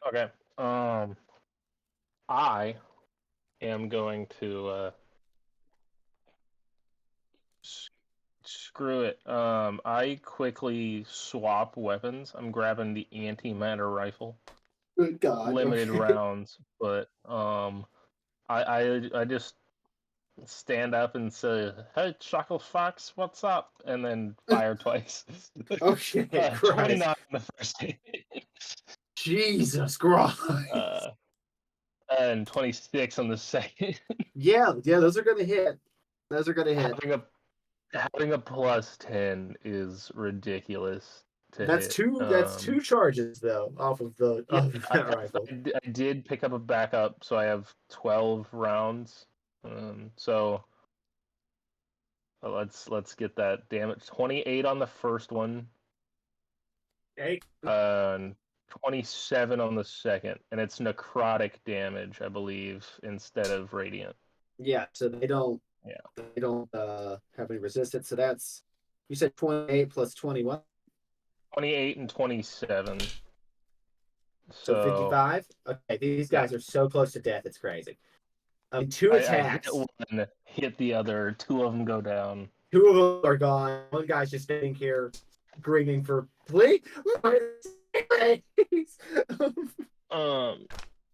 Okay. I am going to screw it. I quickly swap weapons. I'm grabbing the antimatter rifle. Good God. limited Okay. rounds, but I just stand up and say, "Hey, Chuckle Fox, what's up?" and then fire twice. Okay, Christ. 29 on the first hit. Jesus Christ. And 26 on the second. Yeah, those are gonna hit. Those are gonna hit. Having a plus 10 is ridiculous to That's hit. That's two charges though off of the rifle. I did pick up a backup, so I have 12 rounds. So let's get that damage. 28 on the first one. Okay. And 27 on the second, and it's necrotic damage, I believe, instead of radiant. Yeah, so they don't have any resistance. So that's, you said 28 plus 21. 28 and 27. So 55. Okay, these guys are so close to death, it's crazy. Two attacks. I hit one, hit the other. Two of them go down. Two of them are gone. One guy's just sitting here, screaming for please.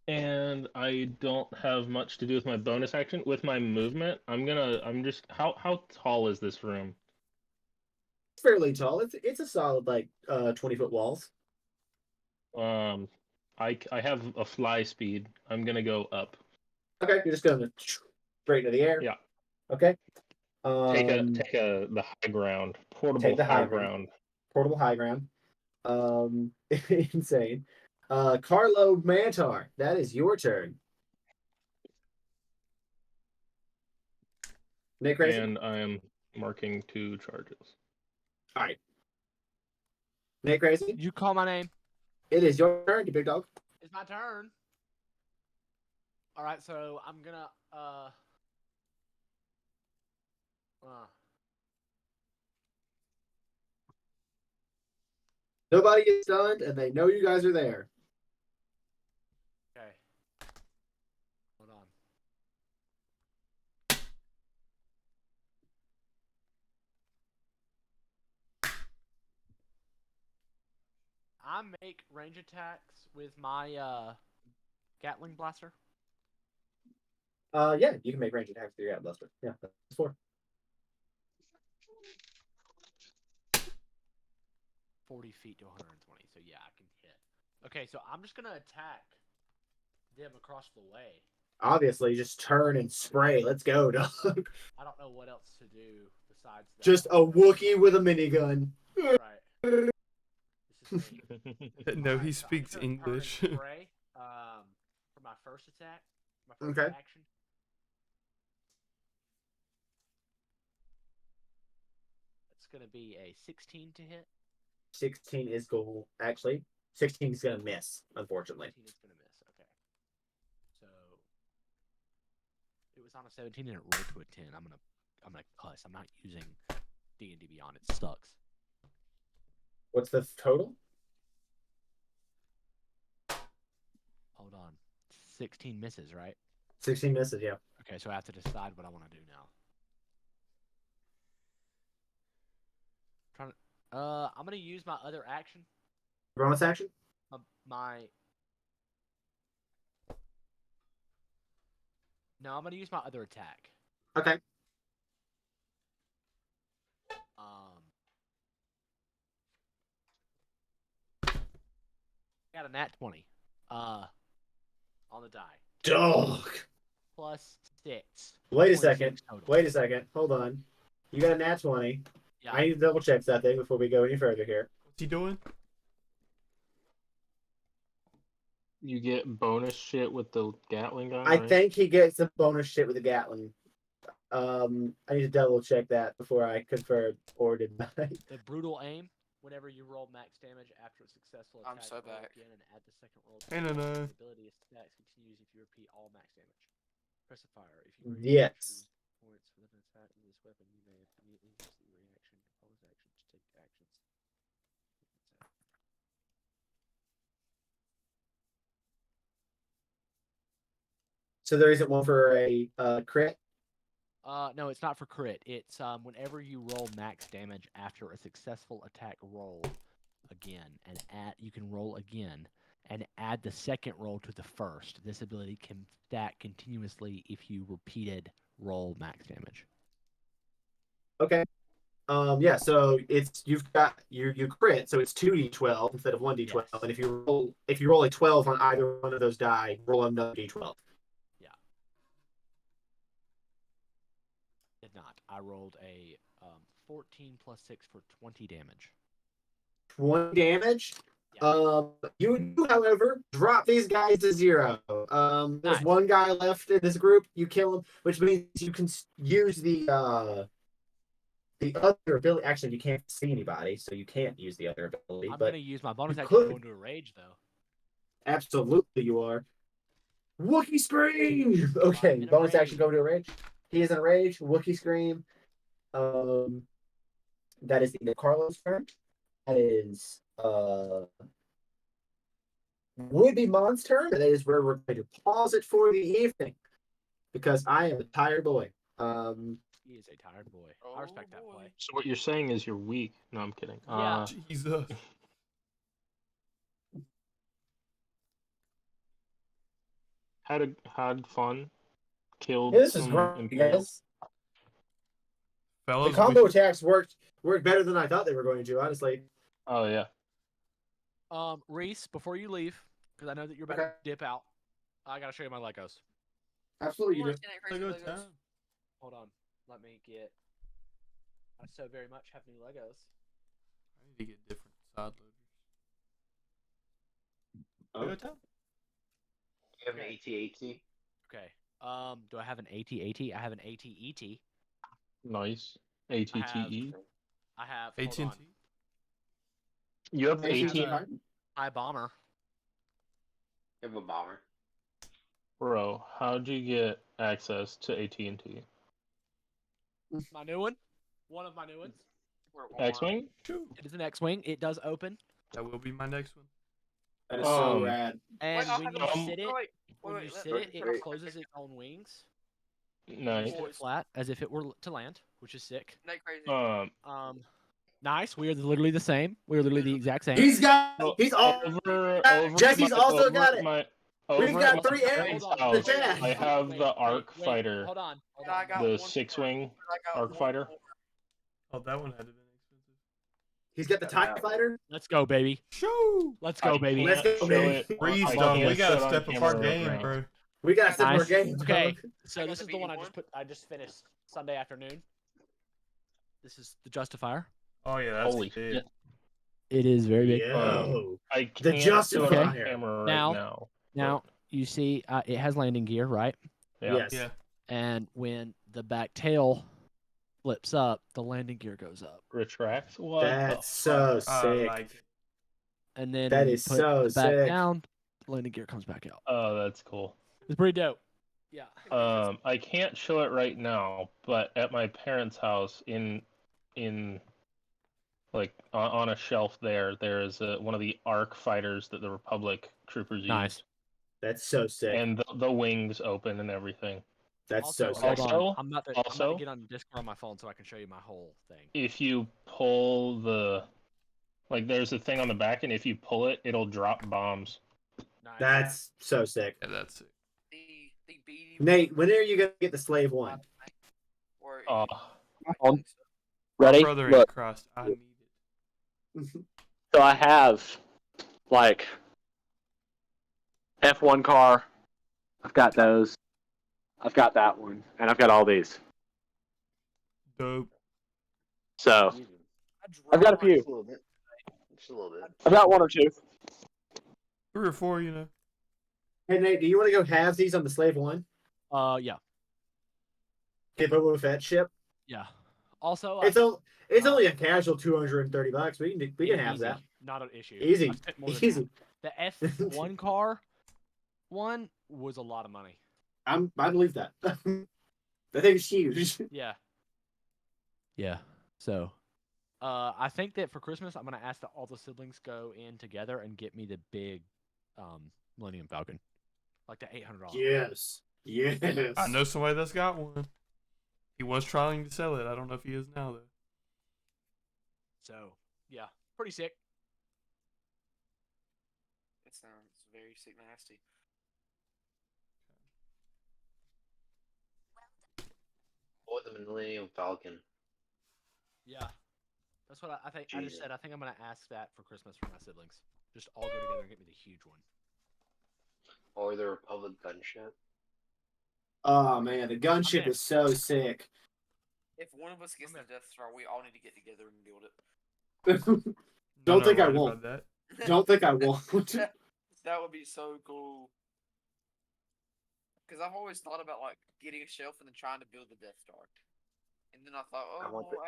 And I don't have much to do with my bonus action. With my movement, how tall is this room? It's fairly tall. It's a solid 20-foot walls. I have a fly speed. I'm gonna go up. Okay, you're just going straight into the air. Yeah. Okay. Take the high ground. Portable high ground. Portable high ground. Insane. Carlo Mantar, that is your turn. Nick Crazy? And I'm marking 2 charges. All right. Nick Crazy? Did you call my name? It is your turn, you big dog. It's my turn. All right, so I'm gonna Nobody gets stunned, and they know you guys are there. Okay. Hold on. I make range attacks with my Gatling blaster. Yeah, you can make range attacks with your Gatling blaster. Yeah, that's 4. 40 feet to 120, so yeah, I can hit. Okay, so I'm just gonna attack them across the way. Obviously, just turn and spray. Let's go, dog. I don't know what else to do besides that. Just a Wookiee with a minigun. Right. This is me. No, he speaks English. Spray, for my first attack. My first action. It's gonna be a 16 to hit. 16 is goal. Actually, 16 is gonna miss. Unfortunately. 16 is gonna miss. Okay. So it was on a 17 and it rolled to a 10. I'm gonna cuss. I'm not using D&D Beyond. It sucks. What's the total? Hold on. 16 misses, right? 16 misses, yeah. Okay, so I have to decide what I want to do now. I'm gonna use my other action. Bonus action? No, I'm gonna use my other attack. Okay. Got a nat 20. On the die. Dog. Plus 6. Wait a second. Wait a second. Hold on. You got a nat 20. Yeah. I need to double check that thing before we go any further here. What's he doing? You get bonus shit with the Gatling gun. I think he gets some bonus shit with the Gatling. I need to double check that before I confirm or deny. The brutal aim. Whenever you roll max damage after a successful attack, I'm so back. Again and add the second roll. No. The ability of stacks continues if you repeat all max damage. Press a fire. If you yes. Points with an attack with this weapon, you may immediately use the reaction and bonus action to take actions. So there isn't one for a crit? No, it's not for crit. It's whenever you roll max damage after a successful attack roll again, and you can roll again, and add the second roll to the first. This ability can stack continuously if you repeated roll max damage. Okay. Yeah, so you've got you crit, so it's 2d12 instead of 1d12, Yes. and if you roll a 12 on either one of those die, roll another d12. Yeah. Did not. I rolled a 14 plus 6 for 20 damage. 20 damage. Yeah. You do, however, drop these guys to 0. There's Nice. one guy left in this group. You kill him, which means you can use the other ability. Actually, you can't see anybody, so you can't use the other ability. I'm but going to use my bonus you action to could. go into a rage, though. Absolutely, you are. Wookiee scream. Okay, in a bonus rage. action. Go to a rage. He is in a rage. Wookiee scream. That is the end of Carlos' turn. That is would be Mon's turn. That is where we're going to pause it for the evening because I am a tired boy. He is a tired boy. I respect that play. So what you're saying is you're weak. No, I'm kidding. Yeah. Jesus. Had fun. Killed This is some great, Imperials. guys. The Fellas, combo attacks worked better than I thought they were going to. Honestly. Oh yeah. Reese, before you leave, because I know that you're about Okay. to dip out, I gotta show you my Legos. Absolutely, you do. Lego time. Hold on, let me get. I so very much have new Legos. I need to get different side loaders. Oh. Lego time. You have an AT-AT? Okay. Do I have an AT-AT? I have an AT-ET. Nice. ATTE. I have. AT&T. Hold on. You have I have AT. a high bomber. You have a bomber. Bro, how'd you get access to AT&T? My new one. One of my new ones. X-wing? It is an X-wing. It does open, That will be my next one. That is so Um, rad. and I'll when have you it- sit it, wait, when wait, you let- sit let- it, let- it closes its own wings. You Nice. sit it flat as if it were to land, which is sick. Nate crazy. Nice. We are literally the same. We are literally the exact same. He's got. Well, He's all. over Jesse's also over got it. My, We've over got at my 3 parents' M's Hold on, in the house, chat. I have Wait, the Arc wait, Fighter, Hold on. I got the one 6-wing I got Arc one Fighter. more. Oh, that one had to have been expensive. He's got the TIE fighter. Let's go, baby. Shoo! Let's go, baby. Let's go, Show baby. it. Breeze, I dog. can't We gotta show it on step up camera our right game, now. bro. We got to step our Nice. game. Okay, dog. so I got this the is the one BD one. I just finished Sunday afternoon. This is the Justifier. Oh yeah, that's Holy big. shit. It is very big. Yo. I The can't show it on Justifier. camera right Now- now. Now you see, it has landing gear, right? Yeah. Yes. Yeah. And when the back tail flips up, the landing gear goes up. Retracts? What That's the so fuck? I sick. like it. And then That when you is put so the back sick. down, the landing gear comes back out. Oh, that's cool. It's pretty dope. Yeah. I can't show it right now, but at my parents' house in like on a shelf there is one of the Arc fighters that the Republic troopers Nice. used, That's so sick. and the wings open and everything. That's so Also, sick. hold Also- on. I'm about to get on Discord on my phone so I can show you my whole thing. If you pull there's a thing on the back, and if you pull it, it'll drop bombs. Nice. That's so sick. Yeah, that's it. The BD Nate, when are you gonna get the slave one? or Oh, Ready? My brother in Look, Christ, I need it. so I have like F1 car. I've got those. I've got that one, and I've got all these. Dope. So I've got a few. Just a little bit. Just a little bit. I've got one or two. 3 or 4, you know. Hey Nate, do you want to go halvesies on the slave one? Yeah. Get Boba Fett ship. Yeah. Also, It's only a casual $230. We can have easy. that. Not an issue. Easy. I spent more than Easy. that. The F1 car one was a lot of money. I believe that. That thing's huge. Yeah. Yeah. So, I think that for Christmas, I'm gonna ask that all the siblings go in together and get me the big, Millennium Falcon, like the $800. Yes. Yes. I know somebody that's got one. He was trying to sell it. I don't know if he is now, though. So, yeah, pretty sick. It sounds very sick nasty. Or the Millennium Falcon. Yeah, that's what I think. I just Jesus. said I think I'm gonna ask that for Christmas for my siblings. Just all go together and get me the huge one. Or the Republic gunship. Oh man, the gunship is so sick. If one of us gets the Death Star, we all need to get together and build it. Don't think I won't. Don't think I won't. That would be so cool. Because I've always thought about like getting a shelf and then trying to build the Death Star. And then I thought,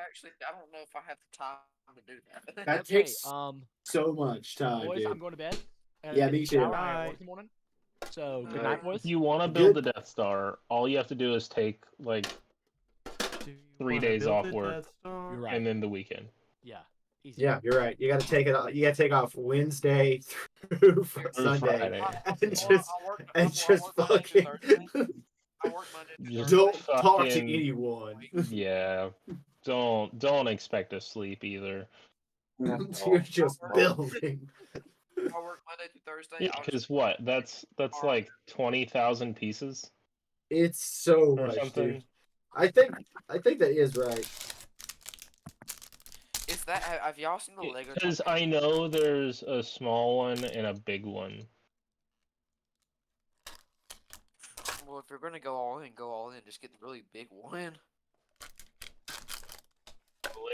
actually, I don't know if I have the time to do that. That takes so much time, boys, dude. I'm going to bed. Yeah, me too. I have work in the morning. So good night, boys. If you want to build the Death Star, all you have to do is take like 3 days off work, Right. and then the weekend. Yeah. Easy. Yeah, you're right. You got to take it. You got to take off Wednesday through Sunday, Friday. and just fucking I work Monday through don't Thursday. talk to anyone. Yeah, don't expect to sleep either. You're just building. I work Monday through Thursday. Yeah, because what? That's like 20,000 pieces. It's so or much, something. dude. I think that is right. Is that have y'all seen the Lego? Because I know there's a small one and a big one. Well, if you're gonna go all in, go all in. Just get the really big one.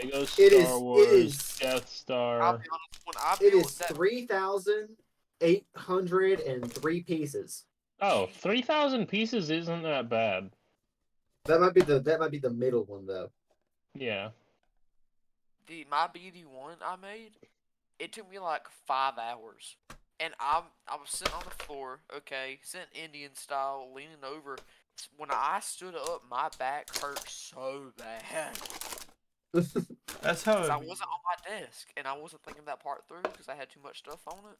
Lego Star Wars, Death Star. I'll be honest, when I It built is that, 3,803 pieces. Oh, 3,000 pieces isn't that bad. That might be the middle one though. Yeah. my BD1 I made, it took me like 5 hours. And I was sitting on the floor, okay, sitting Indian style, leaning over. When I stood up, my back hurt so bad. That's how I wasn't on my desk, and I wasn't thinking that part through because I had too much stuff on it.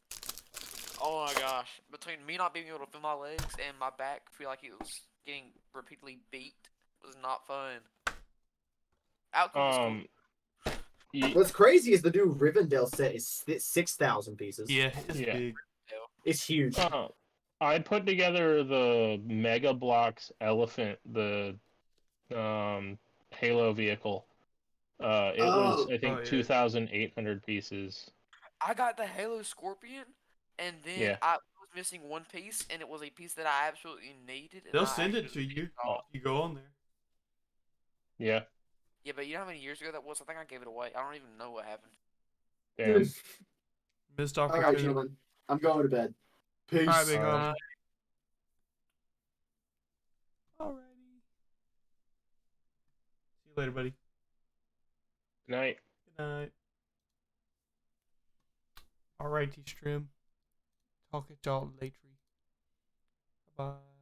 Oh my gosh. Between me not being able to feel my legs and my back feel like it was getting repeatedly beat was not fun. Outcome was cool. What's crazy is the new Rivendell set is 6,000 pieces. Yeah, it's big. It's huge. I put together the Mega Bloks Elephant, the Halo vehicle. It was, I think, 2,800 pieces. I got the Halo Scorpion, and then I was missing one piece, and it was a piece that I absolutely needed. And They'll send it to you. You go on there. Yeah. Yeah, but you know how many years ago that was? I think I gave it away. I don't even know what happened. Damn. Missed All right, gentlemen. I'm going to bed. Peace. All right, big homie. Alrighty. See you later, buddy. Good night. Good night. Alrighty, Strim. Talk at y'all later. Bye.